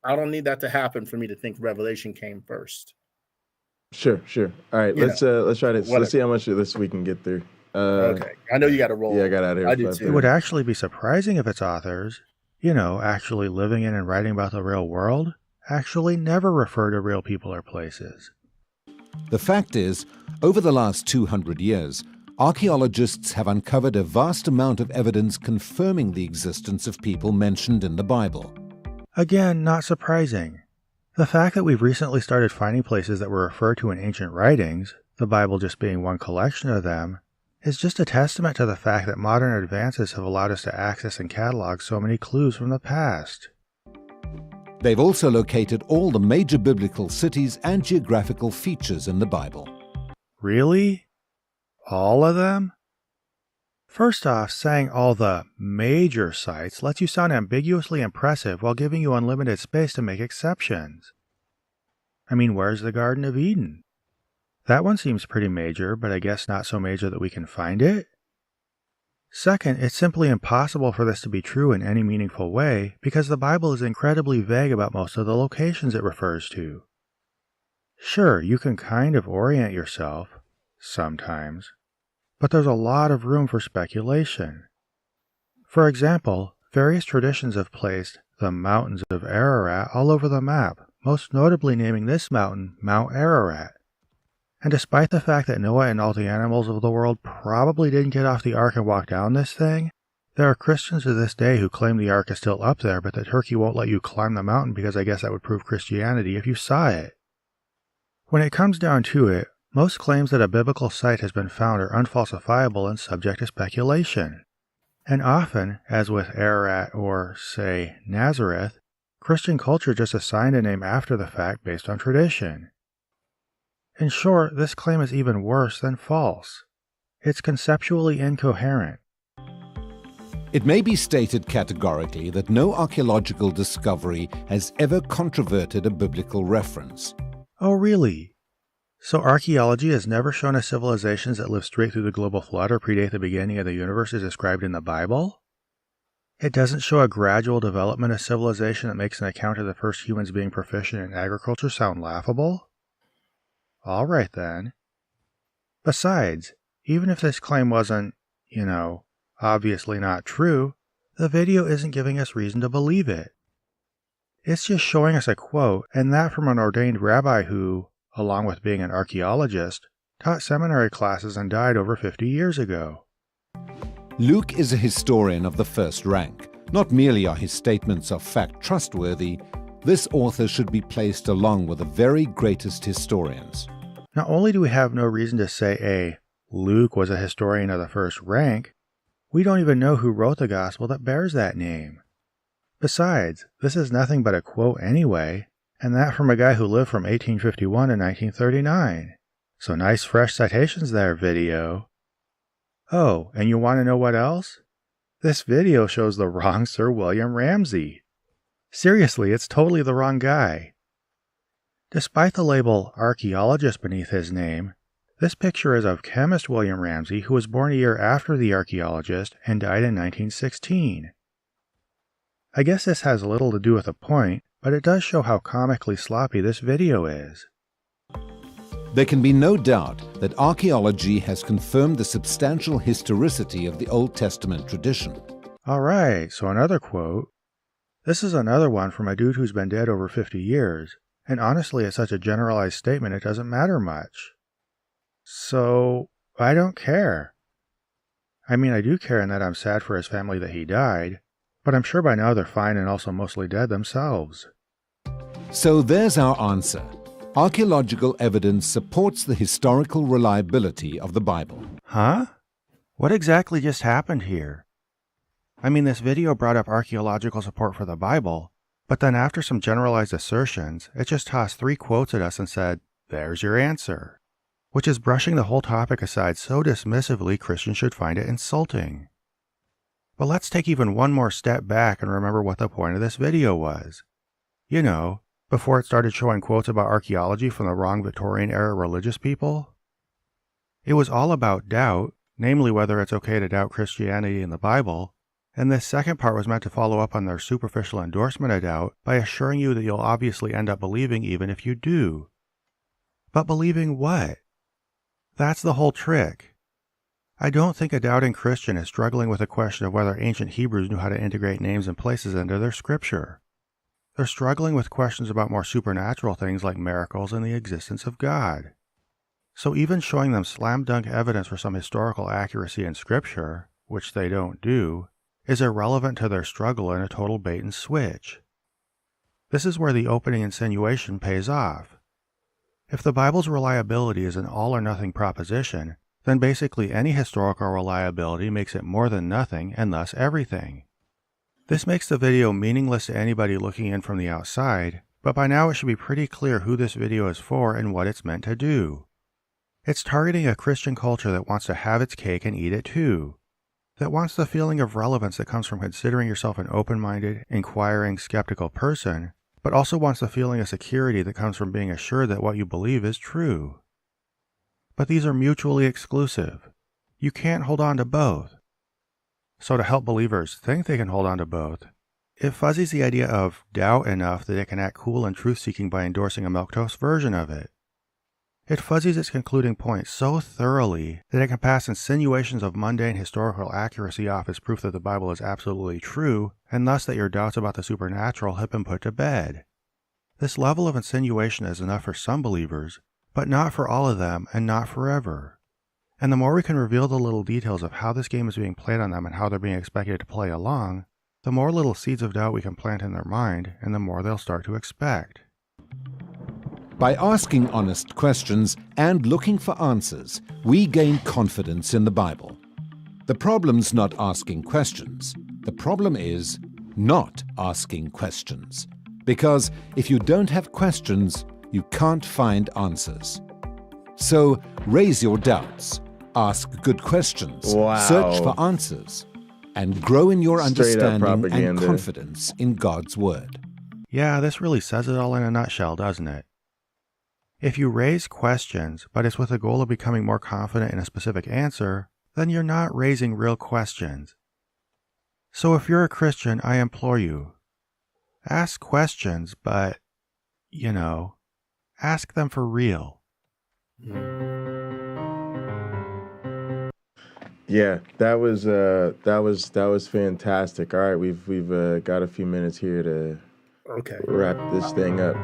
I don't need that to happen for me to think Revelation came first. Sure. All right, let's try to let's see how much of this we can get through. Okay, I know you got to roll. Yeah, I got out of here. I do too. It would actually be surprising if its authors, actually living in and writing about the real world, actually never refer to real people or places. The fact is, over the last 200 years, archaeologists have uncovered a vast amount of evidence confirming the existence of people mentioned in the Bible. Again, not surprising. The fact that we've recently started finding places that were referred to in ancient writings, the Bible just being one collection of them, is just a testament to the fact that modern advances have allowed us to access and catalog so many clues from the past. They've also located all the major biblical cities and geographical features in the Bible. Really? All of them? First off, saying all the major sites lets you sound ambiguously impressive while giving you unlimited space to make exceptions. I mean, where's the Garden of Eden? That one seems pretty major, but I guess not so major that we can find it. Second, it's simply impossible for this to be true in any meaningful way because the Bible is incredibly vague about most of the locations it refers to. Sure, you can kind of orient yourself, sometimes, but there's a lot of room for speculation. For example, various traditions have placed the mountains of Ararat all over the map, most notably naming this mountain Mount Ararat. And despite the fact that Noah and all the animals of the world probably didn't get off the ark and walk down this thing, there are Christians to this day who claim the ark is still up there, but that Turkey won't let you climb the mountain because I guess that would prove Christianity if you saw it. When it comes down to it, most claims that a biblical site has been found are unfalsifiable and subject to speculation. And often, as with Ararat or, say, Nazareth, Christian culture just assigned a name after the fact based on tradition. In short, this claim is even worse than false. It's conceptually incoherent. It may be stated categorically that no archaeological discovery has ever controverted a biblical reference. Oh, really? So archaeology has never shown us civilizations that lived straight through the global flood or predate the beginning of the universe as described in the Bible? It doesn't show a gradual development of civilization that makes an account of the first humans being proficient in agriculture sound laughable? All right then. Besides, even if this claim wasn't, obviously not true, the video isn't giving us reason to believe it. It's just showing us a quote, and that from an ordained rabbi who, along with being an archaeologist, taught seminary classes and died over 50 years ago. Luke is a historian of the first rank. Not merely are his statements of fact trustworthy, this author should be placed along with the very greatest historians. Not only do we have no reason to say Luke was a historian of the first rank, we don't even know who wrote the gospel that bears that name. Besides, this is nothing but a quote anyway, and that from a guy who lived from 1851 to 1939. So nice fresh citations there, video. Oh, and you want to know what else? This video shows the wrong Sir William Ramsay. Seriously, it's totally the wrong guy. Despite the label archaeologist beneath his name, this picture is of chemist William Ramsay, who was born a year after the archaeologist and died in 1916. I guess this has little to do with the point, but it does show how comically sloppy this video is. There can be no doubt that archaeology has confirmed the substantial historicity of the Old Testament tradition. Alright, so another quote. This is another one from a dude who's been dead over 50 years, and honestly it's such a generalized statement it doesn't matter much. So, I don't care. I mean, I do care in that I'm sad for his family that he died, but I'm sure by now they're fine and also mostly dead themselves. So there's our answer. Archaeological evidence supports the historical reliability of the Bible. Huh? What exactly just happened here? I mean, this video brought up archaeological support for the Bible, but then after some generalized assertions, it just tossed 3 quotes at us and said, "There's your answer," which is brushing the whole topic aside so dismissively Christians should find it insulting. But let's take even one more step back and remember what the point of this video was. You know, before it started showing quotes about archaeology from the wrong Victorian-era religious people. It was all about doubt, namely whether it's okay to doubt Christianity and the Bible, and this second part was meant to follow up on their superficial endorsement of doubt by assuring you that you'll obviously end up believing even if you do. But believing what? That's the whole trick. I don't think a doubting Christian is struggling with the question of whether ancient Hebrews knew how to integrate names and places into their scripture. They're struggling with questions about more supernatural things like miracles and the existence of God. So even showing them slam-dunk evidence for some historical accuracy in scripture, which they don't do, is irrelevant to their struggle in a total bait and switch. This is where the opening insinuation pays off. If the Bible's reliability is an all-or-nothing proposition, then basically any historical reliability makes it more than nothing and thus everything. This makes the video meaningless to anybody looking in from the outside, but by now it should be pretty clear who this video is for and what it's meant to do. It's targeting a Christian culture that wants to have its cake and eat it too. That wants the feeling of relevance that comes from considering yourself an open-minded, inquiring, skeptical person, but also wants the feeling of security that comes from being assured that what you believe is true. But these are mutually exclusive. You can't hold on to both. So to help believers think they can hold on to both, it fuzzies the idea of doubt enough that it can act cool and truth-seeking by endorsing a milquetoast version of it. It fuzzies its concluding point so thoroughly that it can pass insinuations of mundane historical accuracy off as proof that the Bible is absolutely true, and thus that your doubts about the supernatural have been put to bed. This level of insinuation is enough for some believers, but not for all of them and not forever. And the more we can reveal the little details of how this game is being played on them and how they're being expected to play along, the more little seeds of doubt we can plant in their mind, and the more they'll start to expect. By asking honest questions and looking for answers, we gain confidence in the Bible. The problem's not asking questions. The problem is not asking questions. Because if you don't have questions, you can't find answers. So raise your doubts. Ask good questions, search for answers, and grow in your understanding and confidence in God's Word. Yeah, this really says it all in a nutshell, doesn't it? If you raise questions, but it's with the goal of becoming more confident in a specific answer, then you're not raising real questions. So if you're a Christian, I implore you, ask questions, but, ask them for real. Yeah, that was fantastic. All right, we've got a few minutes here to wrap this thing up.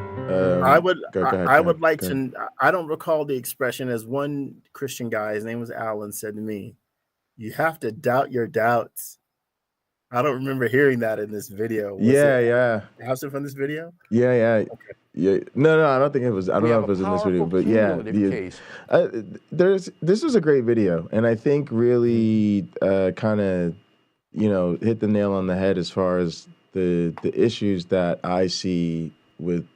I would like to. I don't recall the expression, as one Christian guy, his name was Alan, said to me, "You have to doubt your doubts." I don't remember hearing that in this video. Was Yeah, it yeah. absent from this video? Yeah. No, I don't think it was. I don't know if it was in this video, but yeah, this was a great video, and I think really kind of hit the nail on the head as far as the issues that I see with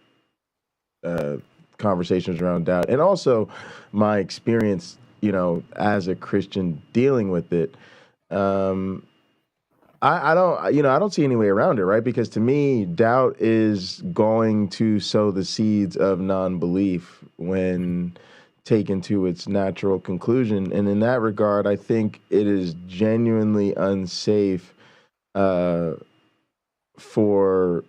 conversations around doubt, and also my experience, as a Christian dealing with it. I don't see any way around it, right? Because to me, doubt is going to sow the seeds of non-belief when taken to its natural conclusion. And in that regard, I think it is genuinely unsafe for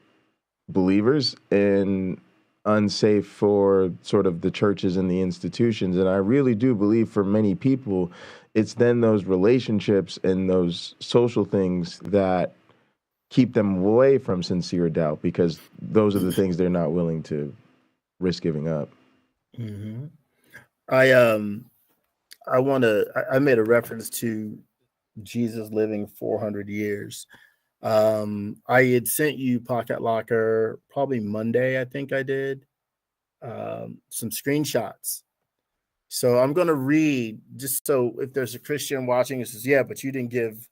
believers and unsafe for sort of the churches and the institutions. And I really do believe for many people, it's then those relationships and those social things that keep them away from sincere doubt, because those are the things they're not willing to risk giving up. Mm-hmm. I made a reference to Jesus living 400 years. I had sent you Pocket Locker probably Monday, I think I did, some screenshots. So I'm going to read, just so if there's a Christian watching, it says, yeah, but you didn't give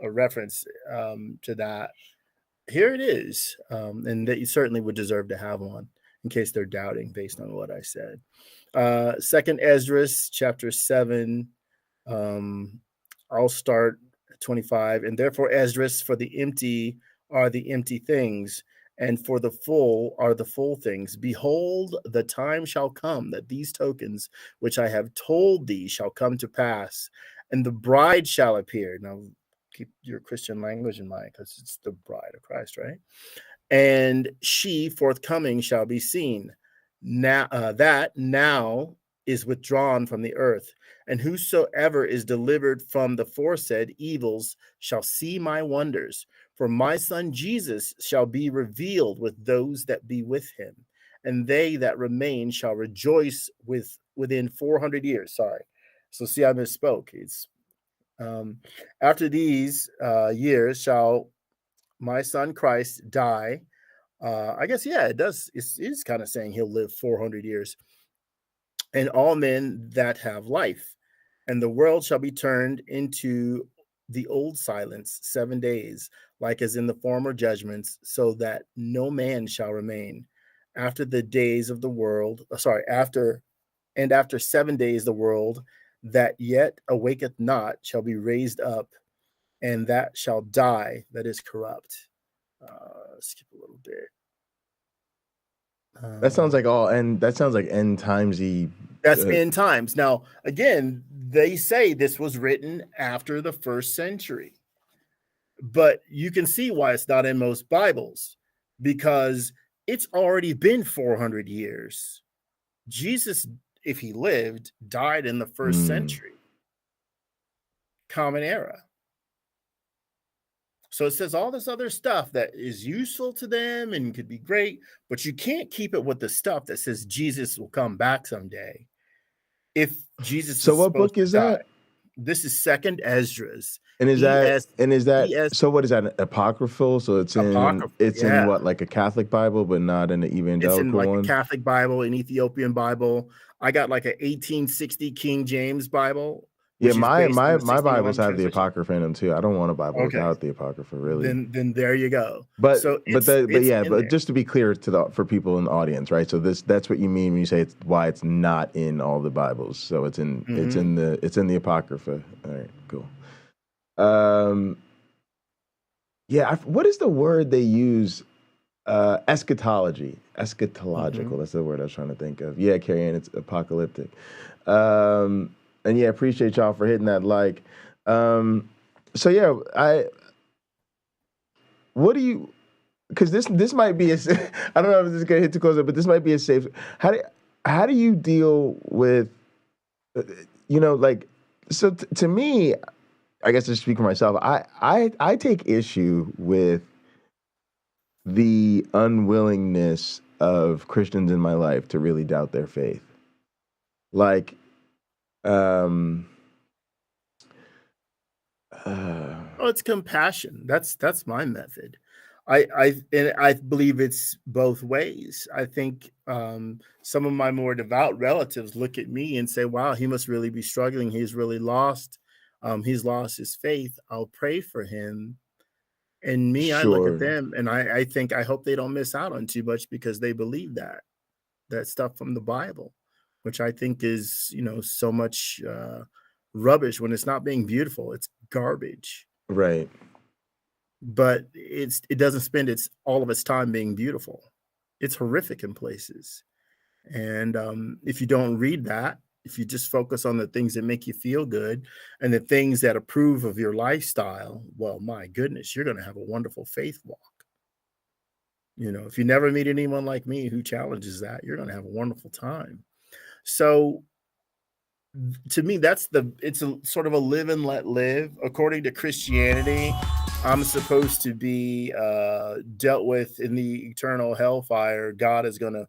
a reference to that. Here it is, and that you certainly would deserve to have one in case they're doubting based on what I said. 2nd Esdras, chapter 7, I'll start at 25. And therefore, Esdras, for the empty are the empty things, and for the full are the full things. Behold, the time shall come that these tokens which I have told thee shall come to pass, and the bride shall appear. Now, keep your Christian language in mind, because it's the bride of Christ, right? And she forthcoming shall be seen. Now that now is withdrawn from the earth, and whosoever is delivered from the foresaid evils shall see my wonders. For my son Jesus shall be revealed with those that be with him, and they that remain shall rejoice within 400 years. Sorry. So see, I misspoke. It's after these years shall my son Christ die. I guess, yeah, it does. It's kind of saying he'll live 400 years. And all men that have life, and the world shall be turned into the old silence 7 days, like as in the former judgments, so that no man shall remain. After the days of the world, after 7 days the world that yet awaketh not shall be raised up, and that shall die that is corrupt. Skip a little bit. That sounds like end timesy. That's end times. Now, again, they say this was written after the 1st century, but you can see why it's not in most Bibles, because it's already been 400 years. Jesus, if he lived, died in the 1st century, Common Era. So it says all this other stuff that is useful to them and could be great, but you can't keep it with the stuff that says Jesus will come back someday. If Jesus, so what book is that? This is 2nd Esdras. And is that so? What is that? Apocryphal? So it's in what, like a Catholic Bible, but not in the evangelical one? It's in like a Catholic Bible, an Ethiopian Bible. I got like a 1860 King James Bible. Yeah, my Bibles have the Apocrypha in them too. I don't want a Bible without the Apocrypha, really. Then there you go. But just to be clear for people in the audience, right? So that's what you mean when you say why it's not in all the Bibles. So it's in the Apocrypha. All right, cool. What is the word they use? Eschatology. Eschatological. That's the word I was trying to think of. Yeah, Carrie Ann, it's apocalyptic. And yeah, appreciate y'all for hitting that like. So yeah, because this might be I don't know if this is gonna hit too close, but this might be a safe. How do you deal with, so to me, I guess to speak for myself, I take issue with the unwillingness of Christians in my life to really doubt their faith. Oh, it's compassion. That's my method. I believe it's both ways. I think some of my more devout relatives look at me and say, "Wow, he must really be struggling. He's really lost. He's lost his faith. I'll pray for him." And me, I look at Sure. them and I think I hope they don't miss out on too much because they believe that stuff from the Bible, which I think is, so much rubbish when it's not being beautiful. It's garbage. Right. But it doesn't spend all of its time being beautiful. It's horrific in places. And if you don't read that, if you just focus on the things that make you feel good and the things that approve of your lifestyle, well, my goodness, you're going to have a wonderful faith walk. If you never meet anyone like me who challenges that, you're going to have a wonderful time. So to me, it's a sort of a live and let live. According to Christianity, I'm supposed to be dealt with in the eternal hellfire. God is going to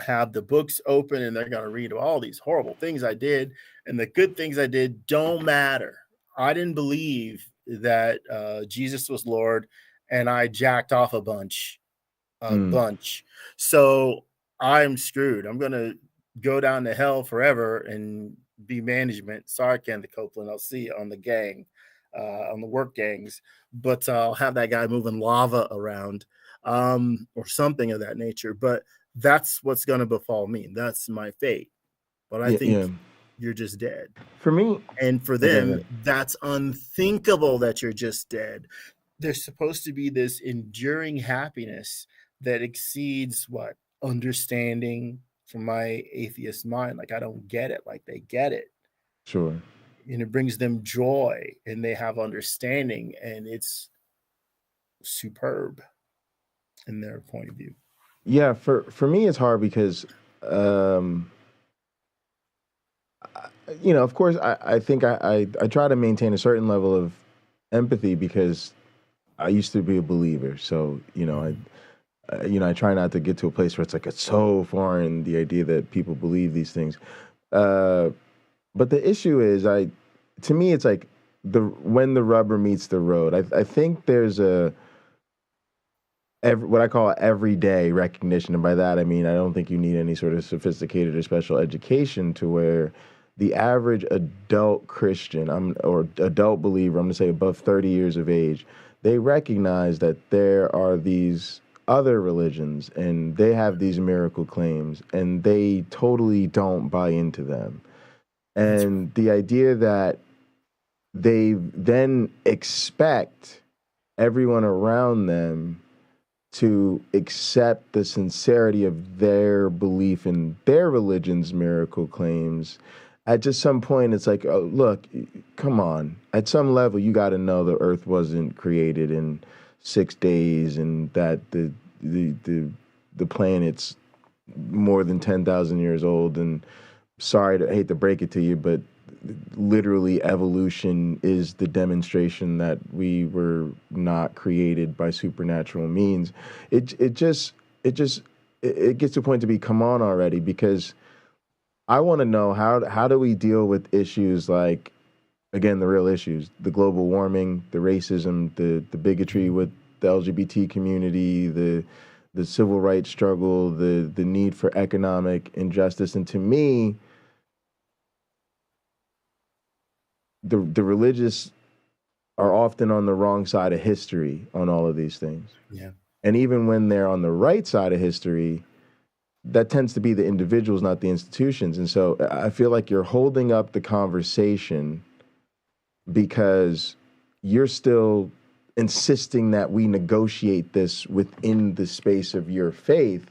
have the books open and they're going to read all these horrible things I did. And the good things I did don't matter. I didn't believe that Jesus was Lord and I jacked off a bunch. So I'm screwed. I'm going to go down to hell forever and be management. Sorry, Kenneth Copeland. I'll see you on the gang. On the work gangs, but I'll have that guy moving lava around or something of that nature. But that's what's going to befall me. That's my fate. But I think you're just dead. For me, and for them, that's unthinkable that you're just dead. There's supposed to be this enduring happiness that exceeds understanding from my atheist mind. Like, I don't get it like they get it. Sure. And it brings them joy and they have understanding and it's superb in their point of view. Yeah, for me, it's hard because, of course, I think I try to maintain a certain level of empathy because I used to be a believer. So, I try not to get to a place where it's so foreign, the idea that people believe these things. But the issue is, to me, it's like when the rubber meets the road. I think there's what I call everyday recognition, and by that I mean I don't think you need any sort of sophisticated or special education to where the average adult Christian, or adult believer, I'm going to say above 30 years of age, they recognize that there are these other religions and they have these miracle claims, and they totally don't buy into them. And the idea that they then expect everyone around them to accept the sincerity of their belief in their religion's miracle claims, at just some point, it's like, oh, look, come on. At some level, you got to know the earth wasn't created in 6 days and that the planet's more than 10,000 years old. And I hate to break it to you, but literally evolution is the demonstration that we were not created by supernatural means. It gets to a point to be, come on already, because I want to know how do we deal with issues like, again, the real issues, the global warming, the racism, the bigotry with the LGBT community, the civil rights struggle, the need for economic injustice. And to me, the religious are often on the wrong side of history on all of these things. Yeah. And even when they're on the right side of history, that tends to be the individuals, not the institutions. And so I feel like you're holding up the conversation because you're still insisting that we negotiate this within the space of your faith,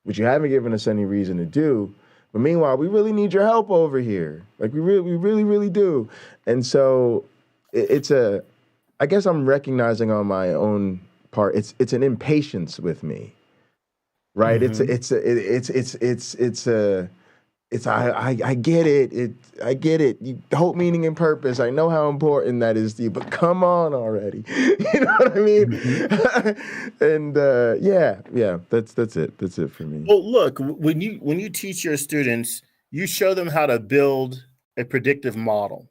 which you haven't given us any reason to do. But meanwhile, we really need your help over here. Like we really do. And so I guess I'm recognizing on my own part, it's an impatience with me, right? Mm-hmm. I get it. I get it. Hope, meaning, and purpose. I know how important that is to you, but come on already. You know what I mean? Mm-hmm. And yeah, that's it. That's it for me. Well, look, when you teach your students, you show them how to build a predictive model.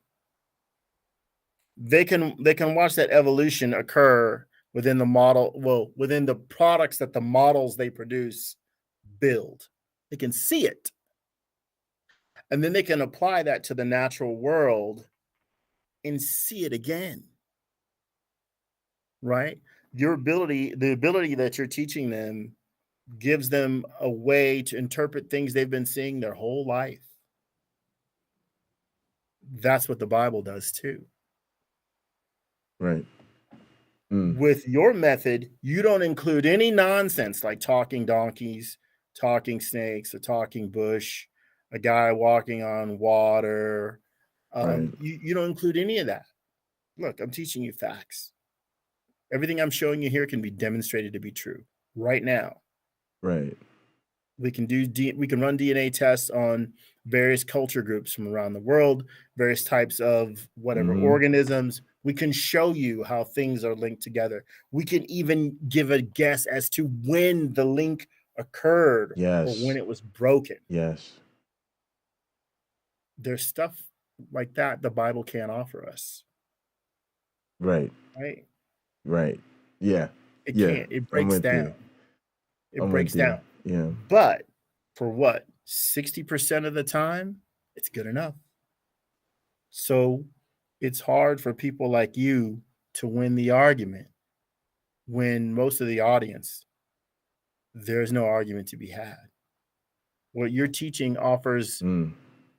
they can watch that evolution occur within the model, within the products that the models they produce build. They can see it. And then they can apply that to the natural world and see it again. Right? The ability that you're teaching them gives them a way to interpret things they've been seeing their whole life. That's what the Bible does too. Right. With your method, you don't include any nonsense like talking donkeys, talking snakes, a talking bush, a guy walking on water. Right. You don't include any of that. Look, I'm teaching you facts. Everything I'm showing you here can be demonstrated to be true right now. Right. We can run DNA tests on various culture groups from around the world, various types of whatever organisms. We can show you how things are linked together. We can even give a guess as to when the link occurred or when it was broken. Yes. There's stuff like that the Bible can't offer us. Right. Right. Right. Yeah. It can't. It breaks down. It breaks down. Yeah. But for what? 60% of the time, it's good enough. So it's hard for people like you to win the argument when most of the audience, there's no argument to be had. What you're teaching offers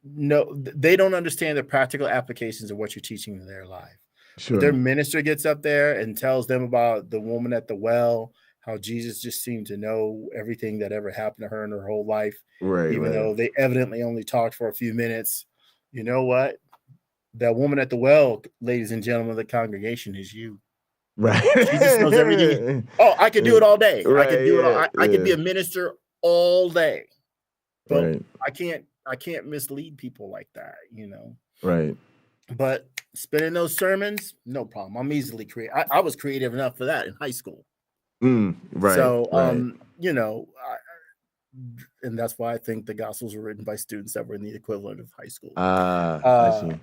they don't understand the practical applications of what you're teaching in their life. Sure. Their minister gets up there and tells them about the woman at the well, how Jesus just seemed to know everything that ever happened to her in her whole life, even though they evidently only talked for a few minutes. You know what? That woman at the well, ladies and gentlemen of the congregation, is you. Right. Jesus knows everything. Oh, I could do it all day. Right, I could do it all. I could be a minister all day. But I can't mislead people like that, you know. Right. But spinning those sermons, no problem. I'm easily creative. I was creative enough for that in high school. Right. So, you know, and that's why I think the Gospels were written by students that were in the equivalent of high school. I see.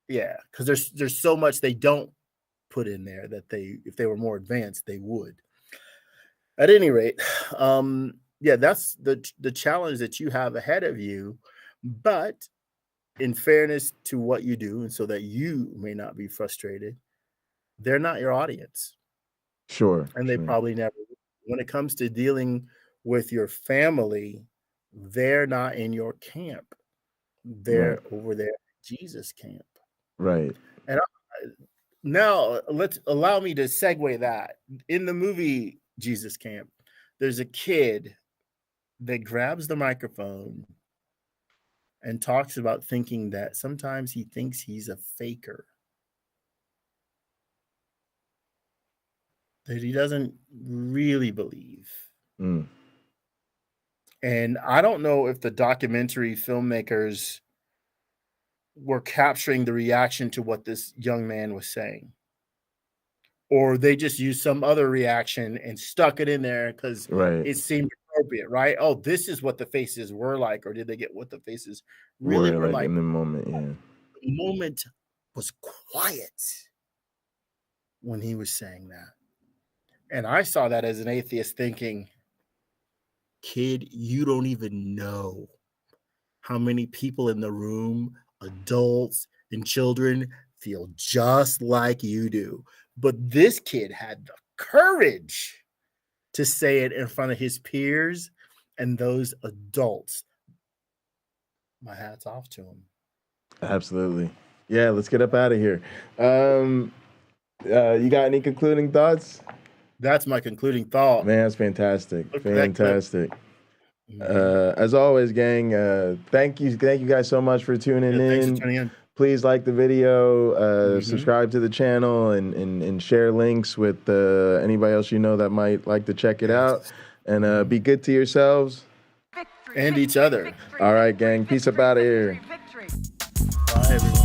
Yeah, because there's so much they don't put in there that if they were more advanced, they would. At any rate, that's the challenge that you have ahead of you. But in fairness to what you do, and so that you may not be frustrated, they're not your audience. Sure. And they probably never will. When it comes to dealing with your family, they're not in your camp. They're over there at Jesus camp. Right. And now allow me to segue that. In the movie Jesus Camp, there's a kid that grabs the microphone and talks about thinking that sometimes he thinks he's a faker. That he doesn't really believe. And I don't know if the documentary filmmakers were capturing the reaction to what this young man was saying, or they just used some other reaction and stuck it in there because it seemed appropriate, right? Oh, this is what the faces were like, or did they get what the faces really were like in the moment? Yeah, the moment was quiet when he was saying that, and I saw that as an atheist, thinking, kid, you don't even know how many people in the room, adults and children, feel just like you do. But this kid had the courage to say it in front of his peers and those adults. My hat's off to him. Absolutely. Yeah, let's get up out of here. You got any concluding thoughts? That's my concluding thought. Man, that's fantastic. Fantastic. As always, gang, thank you guys so much for tuning in. Thanks for tuning in. Please like the video, subscribe to the channel, and share links with anybody else you know that might like to check it out. And be good to yourselves and each other. All right, gang. Peace up out of here. Bye, everyone.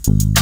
Bye.